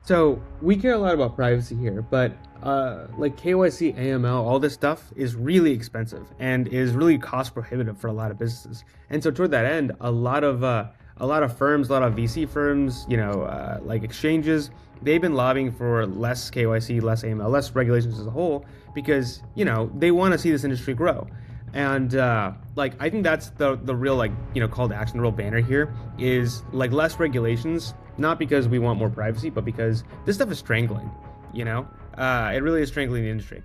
So we care a lot about privacy here, but like KYC, AML, all this stuff is really expensive and is really cost prohibitive for a lot of businesses. And so toward that end, a lot of firms, a lot of VC firms, like exchanges, they've been lobbying for less KYC, less AML, less regulations as a whole because they want to see this industry grow. And like I think that's the real call to action, the real banner here is like less regulations, not because we want more privacy, but because this stuff is strangling. You know, it really is strangling the industry.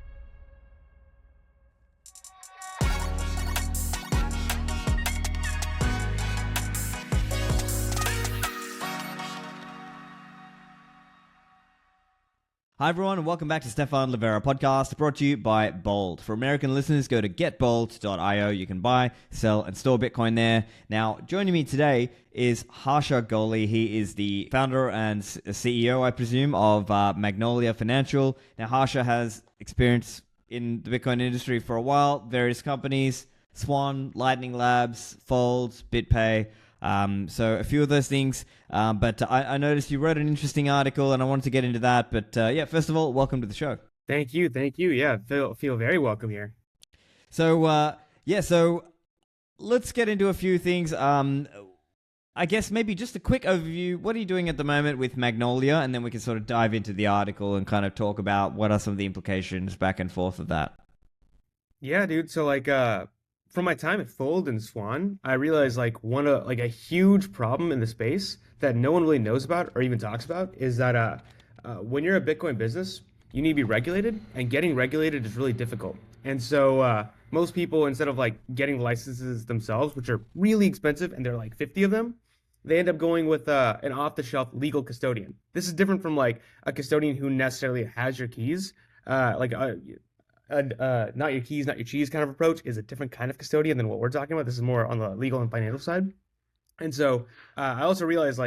Hi everyone and welcome back to Stefan Livera podcast brought to you by Bold. For American listeners, go to getbold.io. You can buy, sell, and store Bitcoin there. Now, joining me today is Harsha Goli. He is the founder and CEO, I presume, of Magnolia Financial. Now, Harsha has experience in the Bitcoin industry for a while, various companies, Swan, Lightning Labs, Fold, BitPay. So a few of those things, but I noticed you wrote an interesting article and I wanted to get into that. But yeah, first of all, welcome to the show. Thank you, thank you. Yeah, feel very welcome here. So so let's get into a few things. I guess maybe just a quick overview. What are you doing at the moment with Magnolia? And then we can sort of dive into the article and kind of talk about what are some of the implications back and forth of that. Yeah, dude. So from my time at Fold and Swan, I realized like a huge problem in the space that no one really knows about or even talks about is that when you're a Bitcoin business, you need to be regulated, and getting regulated is really difficult. And so most people, instead of like getting licenses themselves, which are really expensive, and there are like 50 of them, they end up going with an off-the-shelf legal custodian. This is different from like a custodian who necessarily has your keys. Not your keys, not your cheese kind of approach is a different kind of custodian than what we're talking about. This is more on the legal and financial side. And so I also realized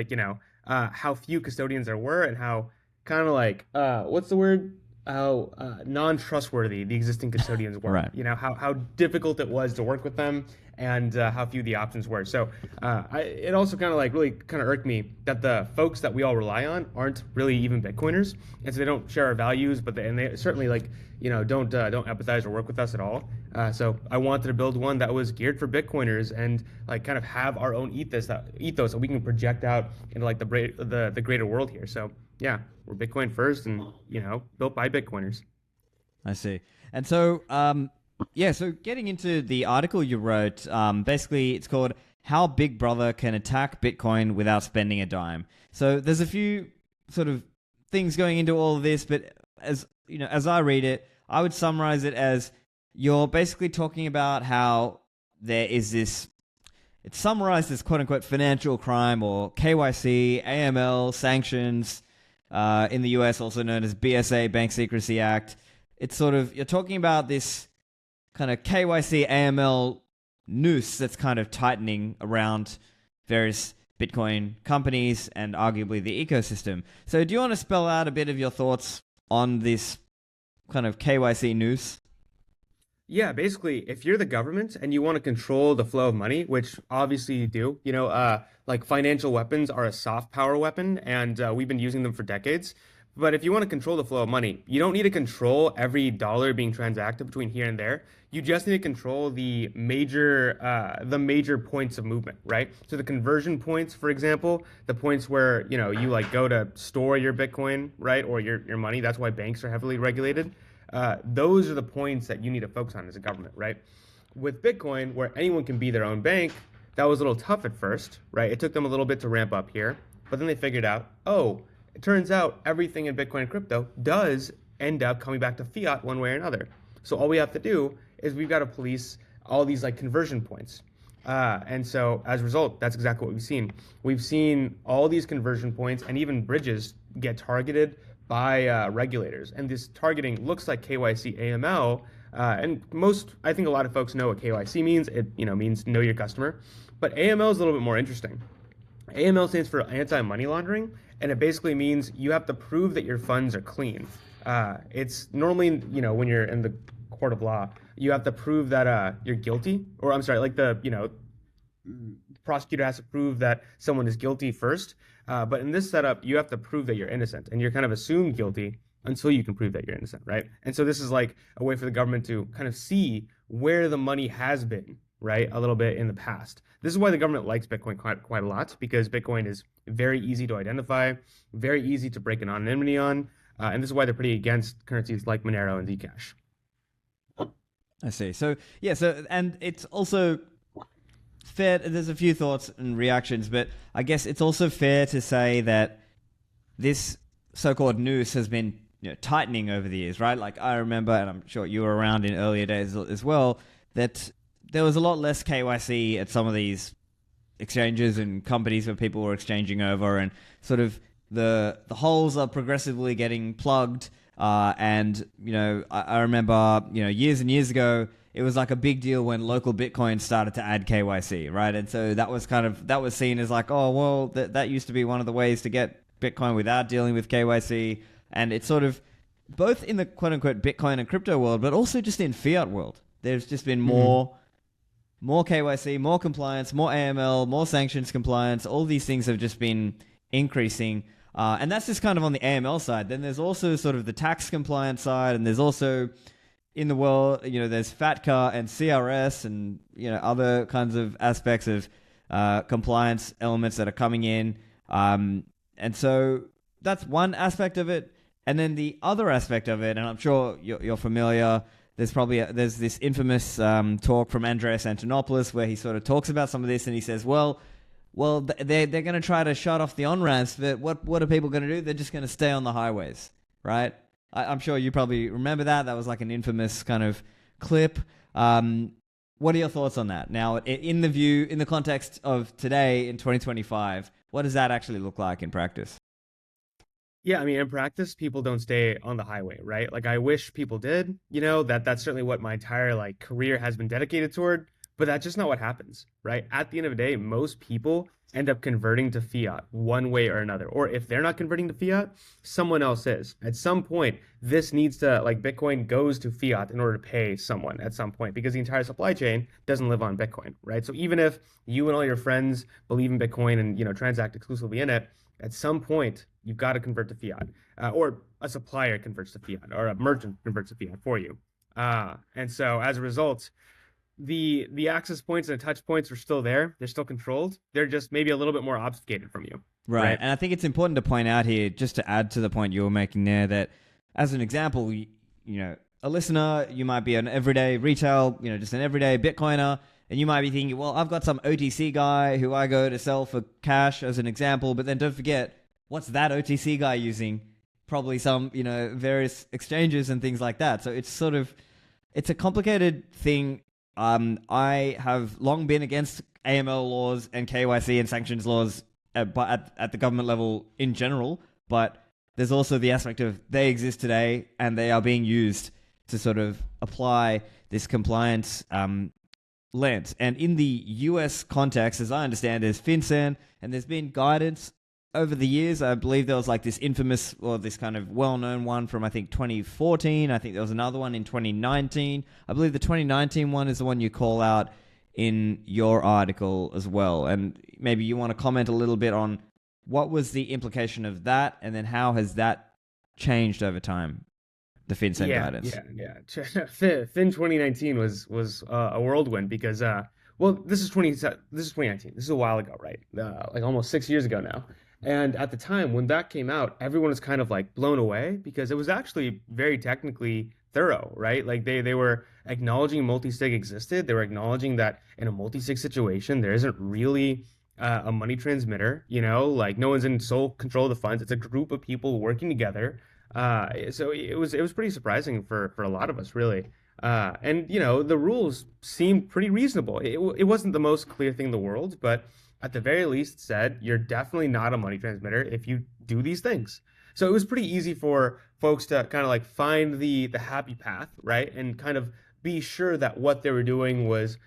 how few custodians there were and how kind of what's the word? How non-trustworthy the existing custodians were. Right. How difficult it was to work with them and how few the options were. So it also kind of really kind of irked me that the folks that we all rely on aren't really even Bitcoiners, and so they don't share our values, but they certainly don't empathize or work with us at all. So I wanted to build one that was geared for Bitcoiners and like kind of have our own ethos that we can project out into like the greater world here. So yeah, we're Bitcoin first, and built by Bitcoiners. I see. And so, so getting into the article you wrote, basically it's called How Big Brother Can Attack Bitcoin Without Spending a Dime. So there's a few sort of things going into all of this, but as I read it, I would summarize it as you're basically talking about how there is this, it's summarized as quote unquote financial crime or KYC, AML, sanctions, in the US, also known as BSA, Bank Secrecy Act. It's sort of, you're talking about this kind of KYC AML noose that's kind of tightening around various Bitcoin companies and arguably the ecosystem. So do you want to spell out a bit of your thoughts on this kind of KYC noose? Yeah, basically, if you're the government and you want to control the flow of money, which obviously you do, like financial weapons are a soft power weapon, and we've been using them for decades. But if you want to control the flow of money, you don't need to control every dollar being transacted between here and there. You just need to control the major points of movement, right? So the conversion points, for example, the points where you like go to store your Bitcoin, right, or your money. That's why banks are heavily regulated. Those are the points that you need to focus on as a government, right? With Bitcoin, where anyone can be their own bank, that was a little tough at first, right? It took them a little bit to ramp up here, but then they figured out, oh, it turns out everything in Bitcoin and crypto does end up coming back to fiat one way or another. So all we have to do is we've got to police all these like conversion points. And so as a result, that's exactly what we've seen. We've seen all these conversion points and even bridges get targeted by regulators. And this targeting looks like KYC AML. And I think a lot of folks know what KYC means. It means know your customer. But AML is a little bit more interesting. AML stands for anti-money laundering, and it basically means you have to prove that your funds are clean. It's normally, when you're in the court of law, you have to prove that you're guilty, or I'm sorry, like the prosecutor has to prove that someone is guilty first. But in this setup, you have to prove that you're innocent, and you're kind of assumed guilty until you can prove that you're innocent, right? And so this is like a way for the government to kind of see where the money has been, right? A little bit in the past. This is why the government likes Bitcoin quite a lot, because Bitcoin is very easy to identify, very easy to break anonymity on, and this is why they're pretty against currencies like Monero and Zcash. I see. So yeah, and it's also fair. There's a few thoughts and reactions, but I guess it's also fair to say that this so-called noose has been tightening over the years, right? Like I remember, and I'm sure you were around in earlier days as well, that there was a lot less KYC at some of these exchanges and companies where people were exchanging over, and sort of the holes are progressively getting plugged. And I remember years and years ago, it was like a big deal when local Bitcoin started to add KYC, right? And so that was seen as like, oh well, that used to be one of the ways to get Bitcoin without dealing with KYC, and it's sort of both in the quote unquote Bitcoin and crypto world, but also just in fiat world. There's just been more KYC, more compliance, more AML, more sanctions compliance. All these things have just been increasing. And that's just kind of on the AML side. Then there's also sort of the tax compliance side, and there's also in the world, there's FATCA and CRS and, other kinds of aspects of compliance elements that are coming in. And so that's one aspect of it. And then the other aspect of it, and I'm sure you're familiar, there's this infamous talk from Andreas Antonopoulos where he sort of talks about some of this, and he says, well, they're going to try to shut off the on-ramps, but what are people going to do? They're just going to stay on the highways, right? I'm sure you probably remember that. That was like an infamous kind of clip. What are your thoughts on that? Now, in the context of today in 2025, what does that actually look like in practice? Yeah, I mean, in practice, people don't stay on the highway, right? Like, I wish people did, that's certainly what my entire like career has been dedicated toward, but that's just not what happens, right? At the end of the day, most people end up converting to fiat one way or another. Or if they're not converting to fiat, someone else is. At some point, this needs to, like, Bitcoin goes to fiat in order to pay someone at some point, because the entire supply chain doesn't live on Bitcoin, right? So even if you and all your friends believe in Bitcoin and, transact exclusively in it, at some point, you've got to convert to fiat, or a supplier converts to fiat, or a merchant converts to fiat for you. And so as a result, the access points and touch points are still there. They're still controlled. They're just maybe a little bit more obfuscated from you. Right. And I think it's important to point out here, just to add to the point you were making there, that as an example, a listener, you might be an everyday retail, just an everyday Bitcoiner, and you might be thinking, well, I've got some OTC guy who I go to sell for cash as an example, but then don't forget, what's that OTC guy using? Probably some, various exchanges and things like that. So it's a complicated thing. I have long been against AML laws and KYC and sanctions laws at the government level in general, but there's also the aspect of they exist today and they are being used to sort of apply this compliance lens. And in the US context, as I understand, there's FinCEN, and there's been guidance over the years. I believe there was like this infamous, or this kind of well-known one from, I think, 2014. I think there was another one in 2019. I believe the 2019 one is the one you call out in your article as well. And maybe you want to comment a little bit on what was the implication of that, and then how has that changed over time, the FinCEN guidance? Fin 2019 was a whirlwind because this is 2019. This is a while ago, right? Like almost 6 years ago now. And at the time when that came out, everyone was kind of like blown away because it was actually very technically thorough, right? Like they were acknowledging multi-sig existed. They were acknowledging that in a multi-sig situation, there isn't really a money transmitter, like no one's in sole control of the funds. It's a group of people working together. So it was pretty surprising for a lot of us, really. And the rules seemed pretty reasonable. It wasn't the most clear thing in the world, but at the very least said you're definitely not a money transmitter if you do these things. So it was pretty easy for folks to kind of like find the happy path, right? And kind of be sure that what they were doing was,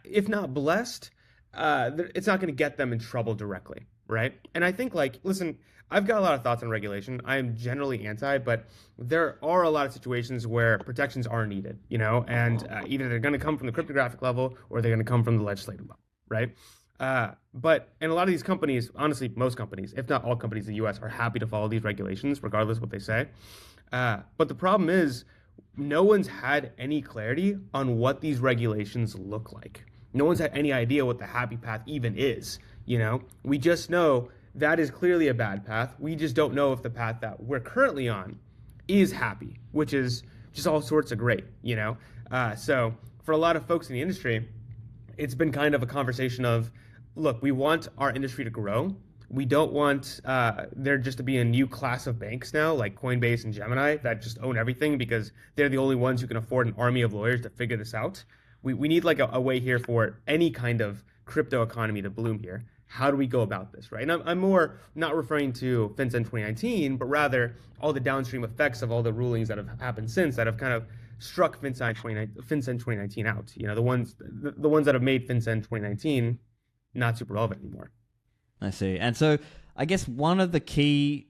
if not blessed, it's not going to get them in trouble directly, right? And I think, like, listen, I've got a lot of thoughts on regulation. I am generally anti, but there are a lot of situations where protections are needed, and either they're going to come from the cryptographic level or they're going to come from the legislative level, right? And a lot of these companies, honestly, most companies, if not all companies in the US, are happy to follow these regulations, regardless of what they say. But the problem is, no one's had any clarity on what these regulations look like. No one's had any idea what the happy path even is. We just know that is clearly a bad path. We just don't know if the path that we're currently on is happy, which is just all sorts of great. So for a lot of folks in the industry, it's been kind of a conversation of, look, we want our industry to grow. We don't want there just to be a new class of banks now, like Coinbase and Gemini, that just own everything because they're the only ones who can afford an army of lawyers to figure this out. We need like a way here for any kind of crypto economy to bloom here. How do we go about this, right? And I'm more not referring to FinCEN 2019, but rather all the downstream effects of all the rulings that have happened since that have kind of struck FinCEN 2019 out. The ones that have made FinCEN 2019 not super relevant anymore. I see. And so I guess one of the key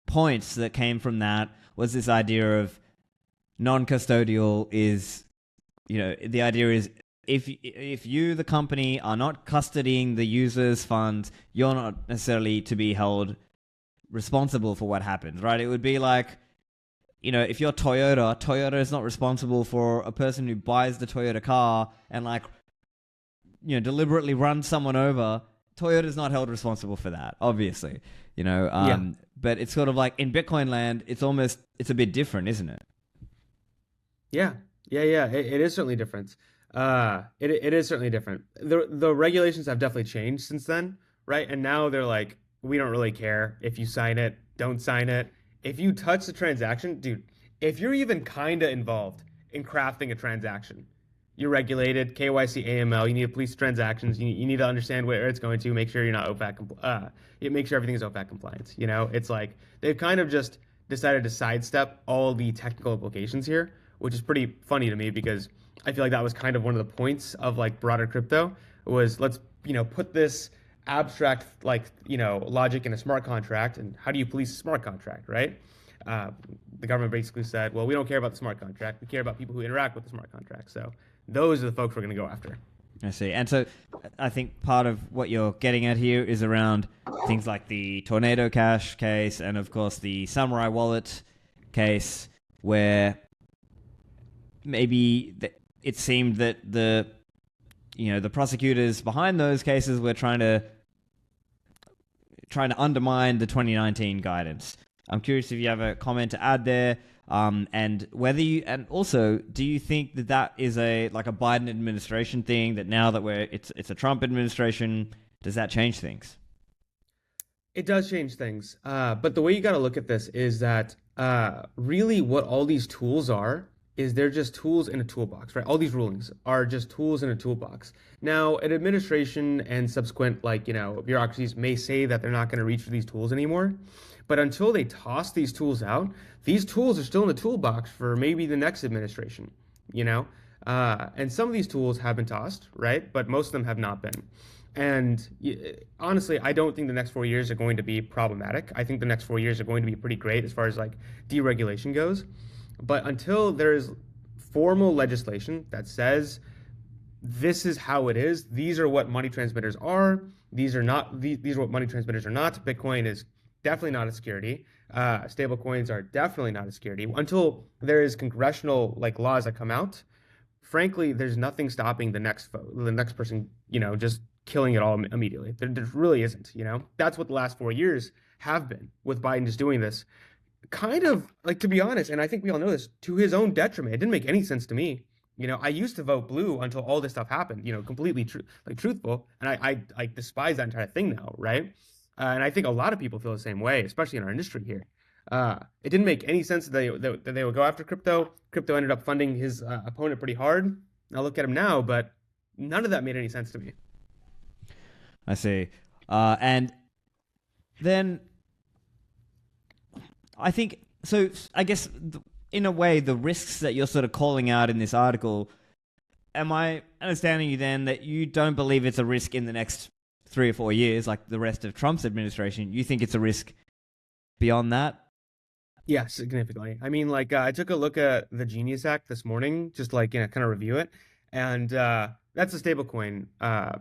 points that came from that was this idea of non-custodial is, the idea is if you, the company, are not custodying the user's funds, you're not necessarily to be held responsible for what happens, right? It would be like, if you're Toyota is not responsible for a person who buys the Toyota car and deliberately runs someone over. Toyota's not held responsible for that, obviously, Yeah. But it's sort of like in Bitcoin land, it's a bit different, isn't it? Yeah, yeah. It is certainly different. It is certainly different. The regulations have definitely changed since then, right? And now they're like, we don't really care if you sign it, don't sign it. If you touch the transaction, dude, if you're even kind of involved in crafting a transaction, you're regulated, KYC, AML. You need to police transactions. You need to understand where it's going to. Make sure you're not make sure everything is OFAC compliant. It's like they've kind of just decided to sidestep all the technical implications here, which is pretty funny to me because I feel like that was kind of one of the points of like broader crypto was let's put this abstract logic in a smart contract, and how do you police a smart contract, right? The government basically said, well, we don't care about the smart contract. We care about people who interact with the smart contract. So those are the folks we're going to go after. I see. And so I think part of what you're getting at here is around things like the Tornado Cash case and, of course, the Samourai wallet case where maybe it seemed that the prosecutors behind those cases were trying to undermine the 2019 guidance. I'm curious if you have a comment to add there, and also, do you think that is a Biden administration thing? That now that it's a Trump administration, does that change things? It does change things, but the way you got to look at this is that really what all these tools are is they're just tools in a toolbox, right? All these rulings are just tools in a toolbox. Now, an administration and subsequent bureaucracies may say that they're not going to reach for these tools anymore, but until they toss these tools out, these tools are still in the toolbox for maybe the next administration, and some of these tools have been tossed, right? But most of them have not been. And honestly, I don't think the next 4 years are going to be problematic. I think the next 4 years are going to be pretty great as far as deregulation goes. But until there is formal legislation that says this is how it is, these are what money transmitters are, these are not, these are what money transmitters are not. Bitcoin is definitely not a security. Stablecoins are definitely not a security. Until there is congressional laws that come out, frankly, there's nothing stopping the next person, just killing it all immediately. There really isn't. That's what the last 4 years have been with Biden just doing this. Kind of to be honest, and I think we all know this, to his own detriment. It didn't make any sense to me. I used to vote blue until all this stuff happened. Completely truthful, and I despise that entire thing now, right? And I think a lot of people feel the same way, especially in our industry here. It didn't make any sense that they would go after crypto. Crypto ended up funding his opponent pretty hard. I look at him now, but none of that made any sense to me. I see. And then I think, so I guess in a way, the risks that you're sort of calling out in this article, am I understanding you then that you don't believe it's a risk in the next 3 or 4 years, like the rest of Trump's administration? You think it's a risk beyond that? Yeah, significantly. I mean, I took a look at the Genius Act this morning, just kind of review it. And That's a stablecoin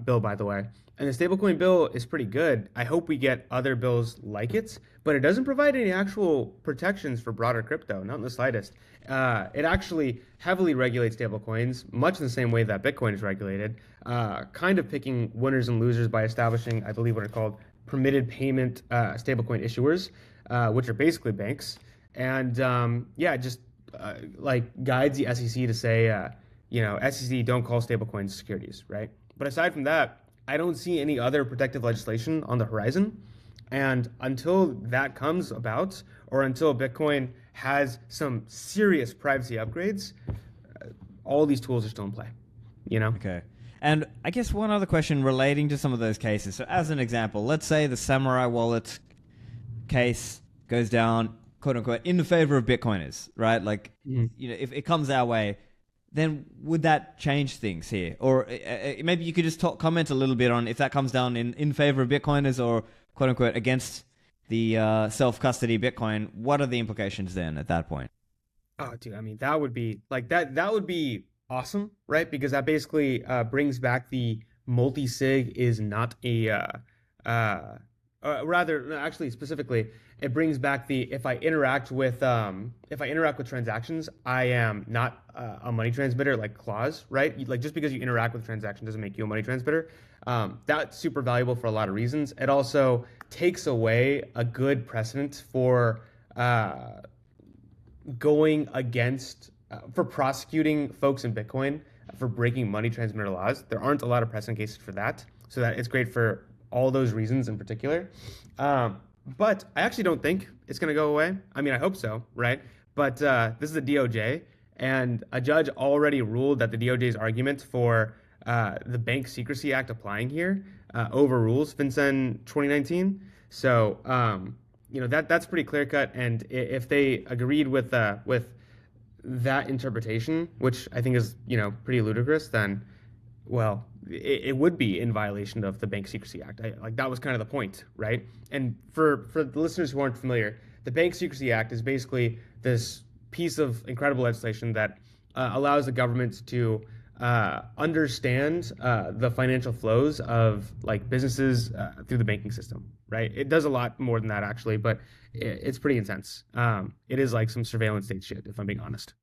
bill, by the way. And the stablecoin bill is pretty good. I hope we get other bills like it, but it doesn't provide any actual protections for broader crypto, not in the slightest. It actually heavily regulates stablecoins, much in the same way that Bitcoin is regulated, kind of picking winners and losers by establishing, I believe, what are called permitted payment stablecoin issuers, which are basically banks. And yeah, just like guides the SEC to say, SEC don't call stablecoins securities, right? But aside from that, I don't see any other protective legislation on the horizon. And until that comes about, or until Bitcoin has some serious privacy upgrades, all these tools are still in play, you know? Okay. And I guess one other question relating to some of those cases. So as an example, let's say the Samourai wallet case goes down, quote unquote, in the favor of Bitcoiners, right? Like, if it comes our way, then would that change things here? Or maybe you could just comment a little bit on if that comes down in favor of Bitcoiners or, quote unquote, against the self-custody Bitcoin. What are the implications then at that point? Oh, dude, I mean, that would be like that would be awesome, right? Because that basically brings back the multi-sig is not a rather no, actually specifically it brings back the if I interact with transactions, I am not a money transmitter like clause, right? Like just because you interact with a transaction doesn't make you a money transmitter. That's super valuable for a lot of reasons. It also takes away a good precedent for going against for prosecuting folks in Bitcoin for breaking money transmitter laws. There aren't a lot of precedent cases for that, so that it's great for all those reasons in particular. But I actually don't think it's going to go away. I mean, I hope so, right? But this is the DOJ, and a judge already ruled that the DOJ's argument for the Bank Secrecy Act applying here overrules FinCEN 2019. So that's pretty clear cut. And if they agreed with that interpretation, which I think is pretty ludicrous, then well, it would be in violation of the Bank Secrecy Act. Like that was kind of the point, right? And for the listeners who aren't familiar, the Bank Secrecy Act is basically this piece of incredible legislation that allows the government to understand the financial flows of like businesses through the banking system, right? It does a lot more than that actually, but it's pretty intense. It is like some surveillance state shit, if I'm being honest.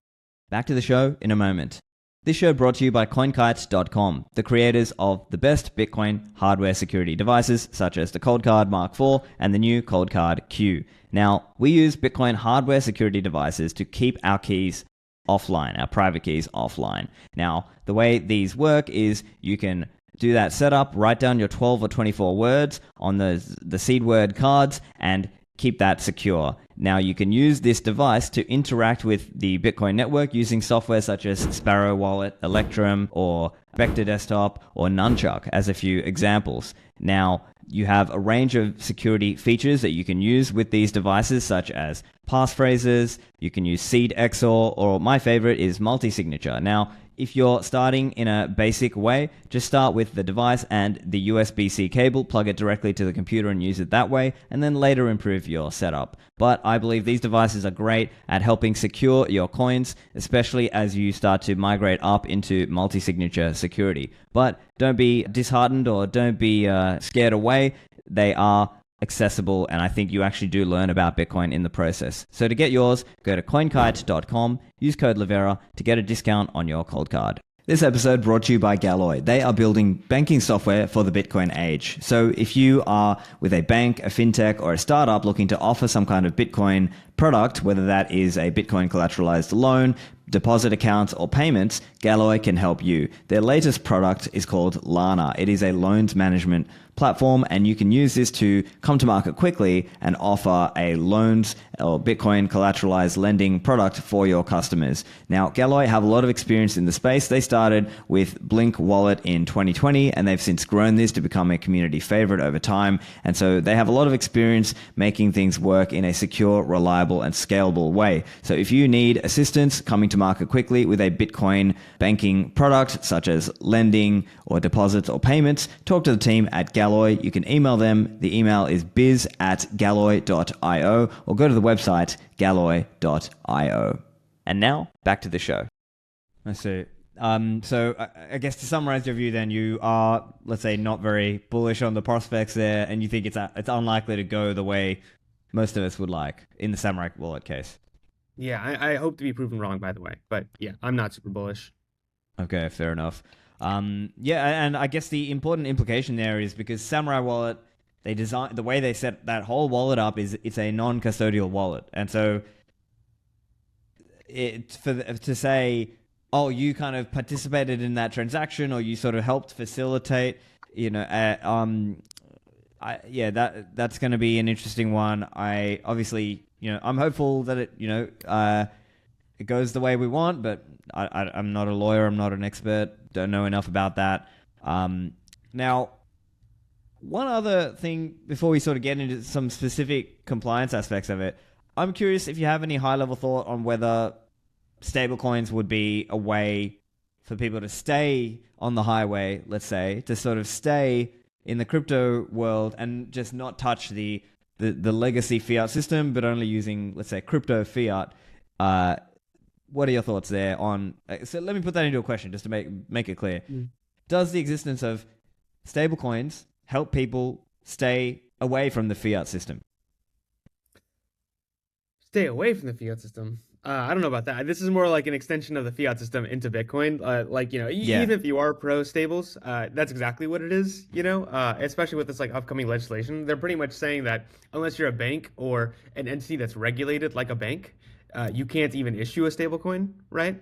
Back to the show in a moment. This show brought to you by CoinKite.com, the creators of the best Bitcoin hardware security devices such as the Cold Card Mark IV and the new Cold Card Q. Now, we use Bitcoin hardware security devices to keep our keys offline, our private keys offline. Now, the way these work is you can do that setup, write down your 12 or 24 words on the seed word cards, and keep that secure. Now, you can use this device to interact with the Bitcoin network using software such as Sparrow Wallet, Electrum, or Vector Desktop, or Nunchuck as a few examples. Now, you have a range of security features that you can use with these devices, such as passphrases, you can use seed XOR, or my favorite is multi-signature. Now, if you're starting in a basic way, just start with the device and the USB-C cable, plug it directly to the computer and use it that way, and then later improve your setup. But I believe these devices are great at helping secure your coins, especially as you start to migrate up into multi-signature security. But don't be disheartened or don't be scared away. They are accessible, and I think you actually do learn about Bitcoin in the process. So to get yours, go to coinkite.com, use code Livera to get a discount on your cold card. This episode brought to you by Galoy. They are building banking software for the Bitcoin age. So if you are with a bank, a fintech, or a startup looking to offer some kind of Bitcoin product, whether that is a Bitcoin collateralized loan, deposit accounts, or payments, Galoy can help you. Their latest product is called Lana. It is a loans management platform, and you can use this to come to market quickly and offer a loans or Bitcoin collateralized lending product for your customers. Now, Galoy have a lot of experience in the space. They started with Blink Wallet in 2020, and they've since grown this to become a community favorite over time. And so they have a lot of experience making things work in a secure, reliable, and scalable way. So if you need assistance coming to market quickly with a Bitcoin banking product, such as lending or deposits or payments, talk to the team at Galoy. You can email them. The email is biz@galoy.io, or go to the website galoy.io. And now, back to the show. I see. So I guess to summarize your view, then you are, let's say, not very bullish on the prospects there, and you think it's unlikely to go the way most of us would like in the Samurai wallet case. Yeah, I hope to be proven wrong, by the way. But yeah, I'm not super bullish. Okay, fair enough. Yeah, and I guess the important implication there is because Samurai Wallet, they design the way they set that whole wallet up is it's a non-custodial wallet, and so to say, oh, you kind of participated in that transaction or you sort of helped facilitate, yeah, that's going to be an interesting one. I obviously, I'm hopeful that it goes the way we want, but I'm not a lawyer. I'm not an expert. Don't know enough about that. Now, one other thing before we sort of get into some specific compliance aspects of it, I'm curious if you have any high-level thought on whether stablecoins would be a way for people to stay on the highway, let's say, to sort of stay in the crypto world and just not touch the legacy fiat system, but only using, let's say, crypto fiat. What are your thoughts there on... So let me put that into a question just to make it clear. Does the existence of stablecoins help people stay away from the fiat system? Stay away from the fiat system. I don't know about that. This is more like an extension of the fiat system into Bitcoin. Even if you are pro stables, that's exactly what it is, especially with this like upcoming legislation. They're pretty much saying that unless you're a bank or an entity that's regulated like a bank, you can't even issue a stablecoin, right?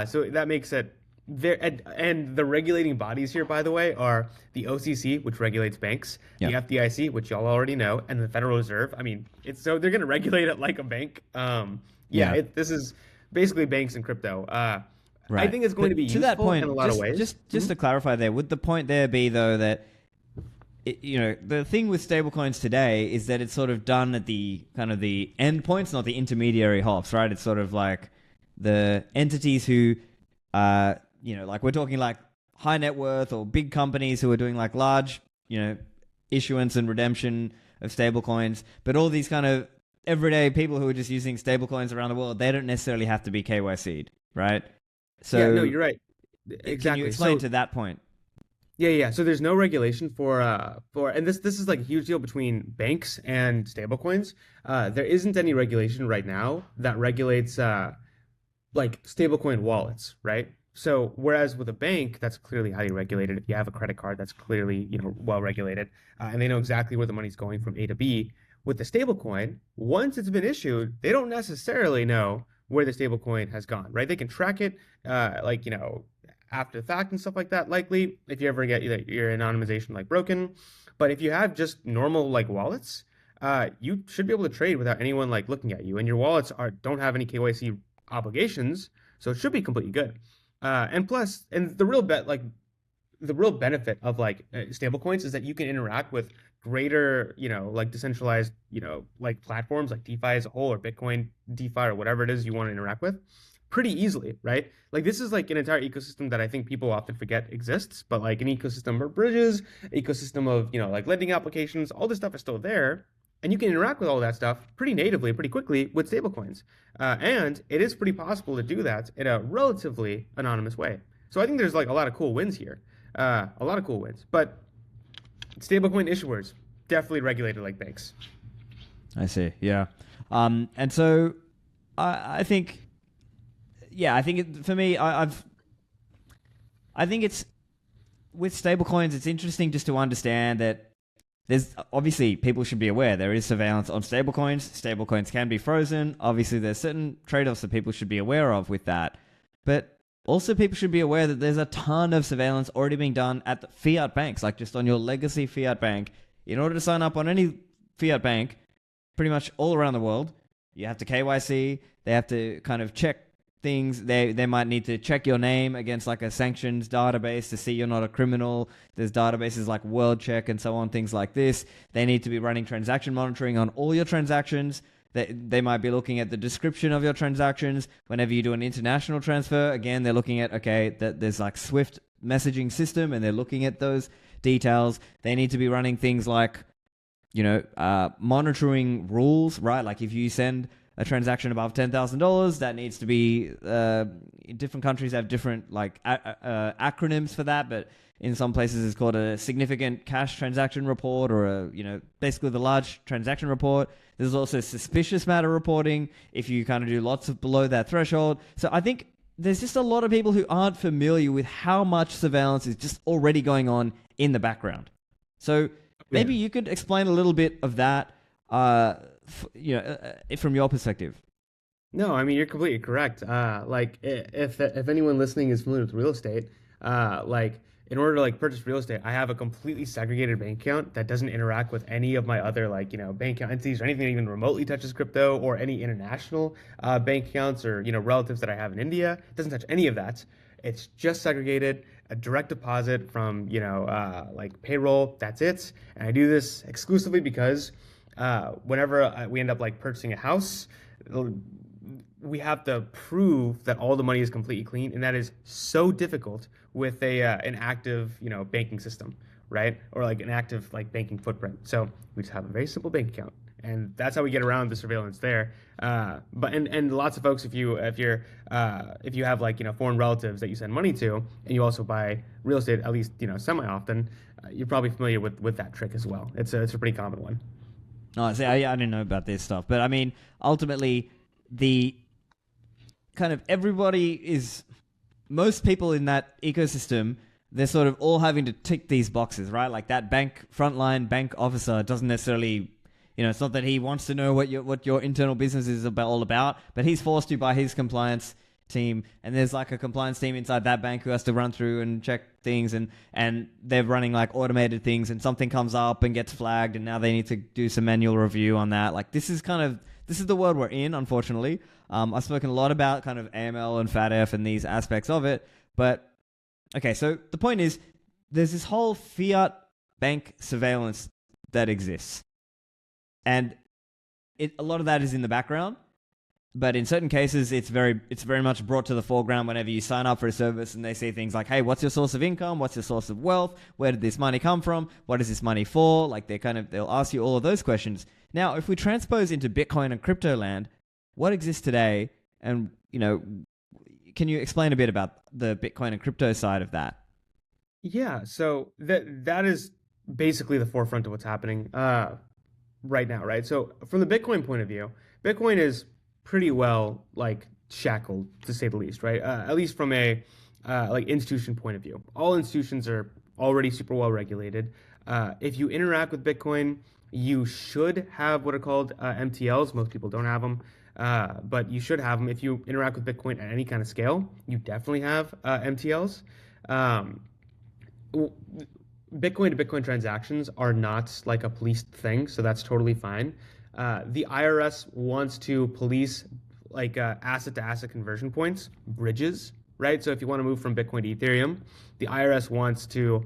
So that makes it there. And the regulating bodies here, by the way, are the OCC, which regulates banks, the FDIC, which y'all already know, and the Federal Reserve. I mean, they're going to regulate it like a bank. This is basically banks and crypto. Right. I think it's going to be useful that point, in a lot of ways. Just to clarify there, would the point there be, though, that the thing with stablecoins today is that it's sort of done at the kind of the endpoints, not the intermediary hops, right? It's sort of like the entities who, like we're talking like high net worth or big companies who are doing like large, issuance and redemption of stablecoins, but all these kind of everyday people who are just using stablecoins around the world, they don't necessarily have to be KYC'd, right? So yeah, no, you're right. Exactly. Can you explain to that point? Yeah. So there's no regulation for and this is like a huge deal between banks and stablecoins. There isn't any regulation right now that regulates like stablecoin wallets, right? So whereas with a bank, that's clearly highly regulated. If you have a credit card, that's clearly well regulated, and they know exactly where the money's going from A to B. With the stablecoin, once it's been issued, they don't necessarily know where the stablecoin has gone, right? They can track it, after the fact and stuff like that, likely, if you ever get your anonymization like broken. But if you have just normal like wallets, you should be able to trade without anyone like looking at you. And your wallets don't have any KYC obligations, so it should be completely good. And plus, the real benefit of like stablecoins is that you can interact with greater, like decentralized, like platforms like DeFi as a whole or Bitcoin DeFi or whatever it is you want to interact with pretty easily, right? Like this is like an entire ecosystem that I think people often forget exists, but like an ecosystem of bridges, ecosystem of, like lending applications, all this stuff is still there. And you can interact with all that stuff pretty natively, pretty quickly with stablecoins. And it is pretty possible to do that in a relatively anonymous way. So I think there's like a lot of cool wins here. But stablecoin issuers definitely regulated like banks. I see. Yeah. And so I think, for me, I think it's with stablecoins, it's interesting just to understand that there's obviously people should be aware there is surveillance on stablecoins. Stablecoins can be frozen. Obviously, there's certain trade-offs that people should be aware of with that. But also, people should be aware that there's a ton of surveillance already being done at the fiat banks, like just on your legacy fiat bank. In order to sign up on any fiat bank, pretty much all around the world, you have to KYC. They have to kind of check things. They might need to check your name against like a sanctions database to see you're not a criminal. There's databases like WorldCheck and so on, things like this. They need to be running transaction monitoring on all your transactions. They might be looking at the description of your transactions. Whenever you do an international transfer, again, they're looking at, that there's like Swift messaging system and they're looking at those details. They need to be running things like, monitoring rules, right? Like if you send a transaction above $10,000, that needs to be different countries have different like acronyms for that, but in some places it's called a significant cash transaction report, or basically the large transaction report. There's also suspicious matter reporting if you kind of do lots of below that threshold. So I think there's just a lot of people who aren't familiar with how much surveillance is just already going on in the background. So maybe you could explain a little bit of that, from your perspective. No, I mean you're completely correct. If anyone listening is familiar with real estate, like in order to like purchase real estate, I have a completely segregated bank account that doesn't interact with any of my other bank account entities or anything that even remotely touches crypto or any international bank accounts or relatives that I have in India. It doesn't touch any of that. It's just segregated, a direct deposit from like payroll. That's it. And I do this exclusively because whenever we end up like purchasing a house, we have to prove that all the money is completely clean, and that is so difficult with an active banking system, right? Or like an active like banking footprint. So we just have a very simple bank account, and that's how we get around the surveillance there. But lots of folks, if you have like foreign relatives that you send money to, and you also buy real estate at least semi often, you're probably familiar with that trick as well. It's a pretty common one. Oh, see, I didn't know about this stuff, but I mean, ultimately, the kind of most people in that ecosystem, they're sort of all having to tick these boxes, right? Like that frontline bank officer doesn't necessarily, it's not that he wants to know what your internal business is all about, but he's forced to by his compliance team, and there's like a compliance team inside that bank who has to run through and check things, and they're running like automated things, and something comes up and gets flagged, and now they need to do some manual review on that. Like this is the world we're in, unfortunately. I've spoken a lot about kind of AML and FATF and these aspects of it, but okay, so the point is there's this whole fiat bank surveillance that exists, and a lot of that is in the background. But in certain cases, it's very much brought to the foreground whenever you sign up for a service and they say things like, hey, what's your source of income? What's your source of wealth? Where did this money come from? What is this money for? Like they'll ask you all of those questions. Now, if we transpose into Bitcoin and crypto land, what exists today? And, can you explain a bit about the Bitcoin and crypto side of that? Yeah, so that is basically the forefront of what's happening right now, right? So from the Bitcoin point of view, Bitcoin is pretty well like shackled to say the least, right? At least from a like institution point of view. All institutions are already super well regulated. If you interact with Bitcoin, you should have what are called MTLs. Most people don't have them, but you should have them. If you interact with Bitcoin at any kind of scale, you definitely have MTLs. Bitcoin to Bitcoin transactions are not like a policed thing, so that's totally fine. The IRS wants to police like asset to asset conversion points, bridges, right? So if you want to move from Bitcoin to Ethereum, the IRS wants to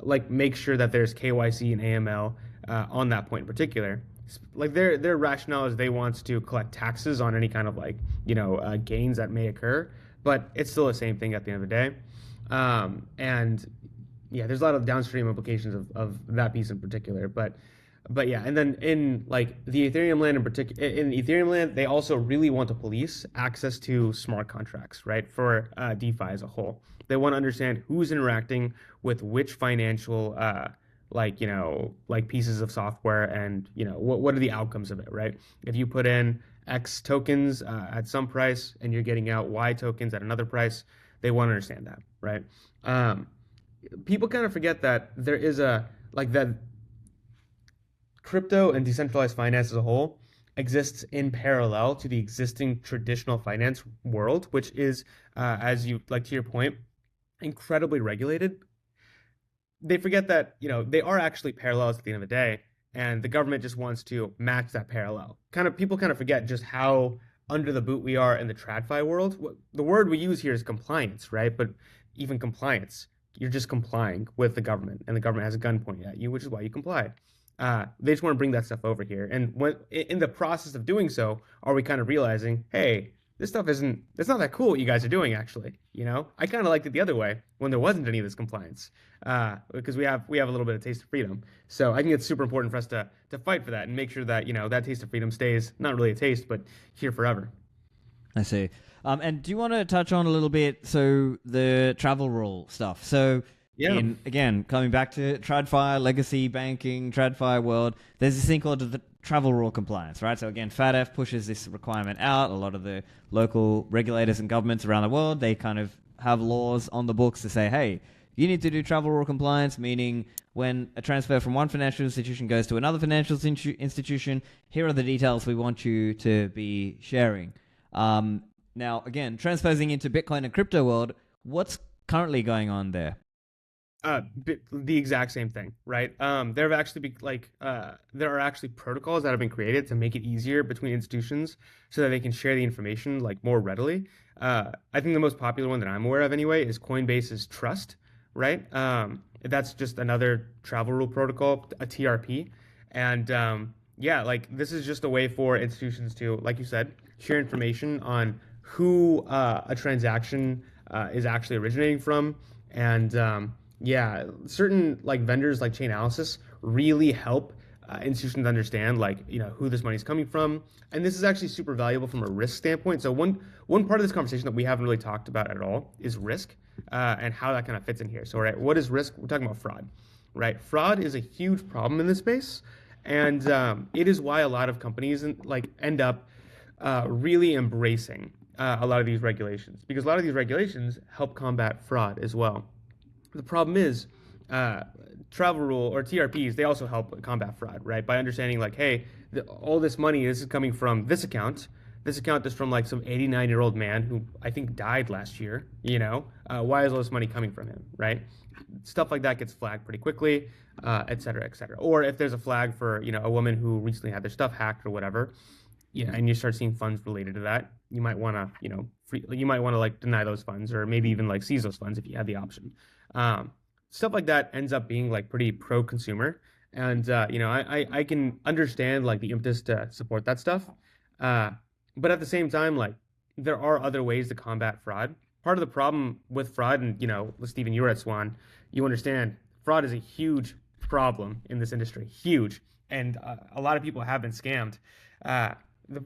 like make sure that there's KYC and AML on that point in particular. Like their rationale is they want to collect taxes on any kind of like gains that may occur, but it's still the same thing at the end of the day. And yeah, there's a lot of downstream implications of that piece in particular, but yeah, and then in like the Ethereum land in particular, in Ethereum land, they also really want to police access to smart contracts, right? For DeFi as a whole, they want to understand who's interacting with which financial, like pieces of software, and what are the outcomes of it, right? If you put in X tokens at some price and you're getting out Y tokens at another price, they want to understand that, right? People kind of forget that there is that crypto and decentralized finance as a whole exists in parallel to the existing traditional finance world, which is, as you like to your point, incredibly regulated. They forget that they are actually parallels at the end of the day, and the government just wants to match that parallel. People kind of forget just how under the boot we are in the TradFi world. The word we use here is compliance, right? But even compliance, you're just complying with the government, and the government has a gun pointed at you, which is why you comply. They just want to bring that stuff over here. And when in the process of doing so, are we kind of realizing, hey, this stuff isn't, it's not that cool what you guys are doing, actually. You know, I kind of liked it the other way when there wasn't any of this compliance, because we have a little bit of taste of freedom. So I think it's super important for us to fight for that and make sure that, you know, that taste of freedom stays not really a taste, but here forever. I see. And do you want to touch on a little bit, so the travel rule stuff? So, Yeah. again, coming back to TradFi, legacy banking, TradFi world, there's this thing called the travel rule compliance, right? So again, FATF pushes this requirement out. A lot of the local regulators and governments around the world, they kind of have laws on the books to say, hey, you need to do travel rule compliance, meaning when a transfer from one financial institution goes to another financial institution, here are the details we want you to be sharing. Now, again, transposing into Bitcoin and crypto world, what's currently going on there? The exact same thing, right? There have actually be like there are actually protocols that have been created to make it easier between institutions so that they can share the information like more readily. I think the most popular one that I'm aware of anyway is Coinbase's Trust, right? That's just another travel rule protocol, a TRP, and yeah, like this is just a way for institutions to, like you said, share information on who a transaction is actually originating from, and yeah, certain like vendors like Chainalysis really help institutions understand like, you know, who this money is coming from, and this is actually super valuable from a risk standpoint. So one part of this conversation that we haven't really talked about at all is risk, and how that kind of fits in here. So right, what is risk? We're talking about fraud, right? Fraud is a huge problem in this space, and it is why a lot of companies like end up really embracing a lot of these regulations, because a lot of these regulations help combat fraud as well. The problem is, travel rule or TRPs, they also help combat fraud, right? By understanding like, hey, all this money, this is coming from this account. This account is from like some 89-year-old man who I think died last year, you know? Why is all this money coming from him, right? Stuff like that gets flagged pretty quickly, et cetera, et cetera. Or if there's a flag for, you know, a woman who recently had their stuff hacked or whatever, yeah, and you start seeing funds related to that, you might want to, you know, you might want to like deny those funds or maybe even like seize those funds if you have the option. Stuff like that ends up being like pretty pro-consumer, and you know, I can understand like the impetus to support that stuff, but at the same time, like there are other ways to combat fraud. Part of the problem with fraud, and you know, Stephen, you were at Swan, you understand fraud is a huge problem in this industry, huge, and a lot of people have been scammed. Uh, the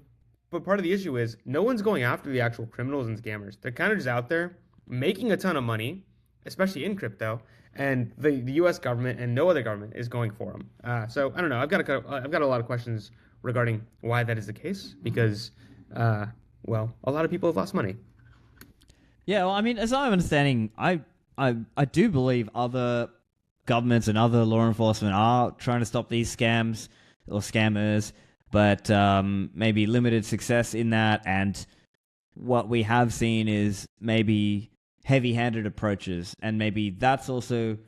but part of the issue is no one's going after the actual criminals and scammers. They're kind of just out there making a ton of money, especially in crypto, and the U.S. government and no other government is going for them. So I don't know. I've got a lot of questions regarding why that is the case, because well, a lot of people have lost money. Yeah, well, I mean, as I'm understanding, I do believe other governments and other law enforcement are trying to stop these scams or scammers, but maybe limited success in that. And what we have seen is maybe heavy-handed approaches, and maybe that's also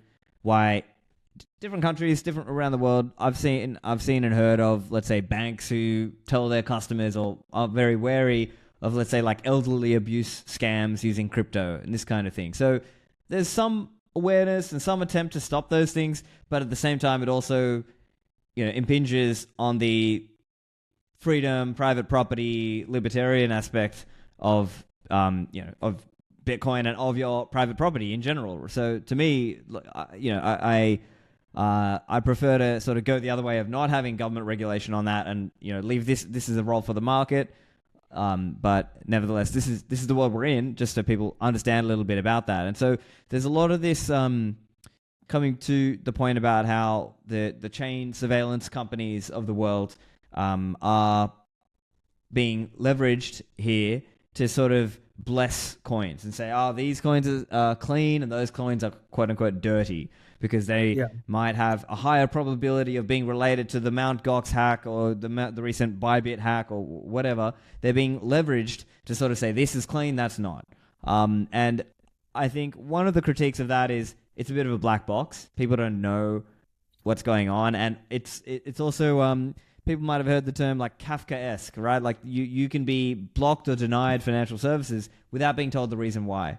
why different countries, different around the world, I've seen and heard of, let's say, banks who tell their customers or are very wary of, let's say, like elderly abuse scams using crypto and this kind of thing. So there's some awareness and some attempt to stop those things, but at the same time, it also, you know, impinges on the freedom, private property, libertarian aspect of, you know, of Bitcoin and of your private property in general. So to me, you know, I prefer to sort of go the other way of not having government regulation on that, and you know, leave this is a role for the market. But nevertheless, this is the world we're in, just so people understand a little bit about that. And so there's a lot of this coming to the point about how the chain surveillance companies of the world are being leveraged here to sort of bless coins and say, oh, these coins are clean and those coins are quote unquote dirty, because they might have a higher probability of being related to the Mt. Gox hack or the recent Bybit hack or whatever. They're being leveraged to sort of say this is clean, that's not. And I think one of the critiques of that is it's a bit of a black box. People don't know what's going on, and it's also people might have heard the term like Kafkaesque, right? Like you can be blocked or denied financial services without being told the reason why.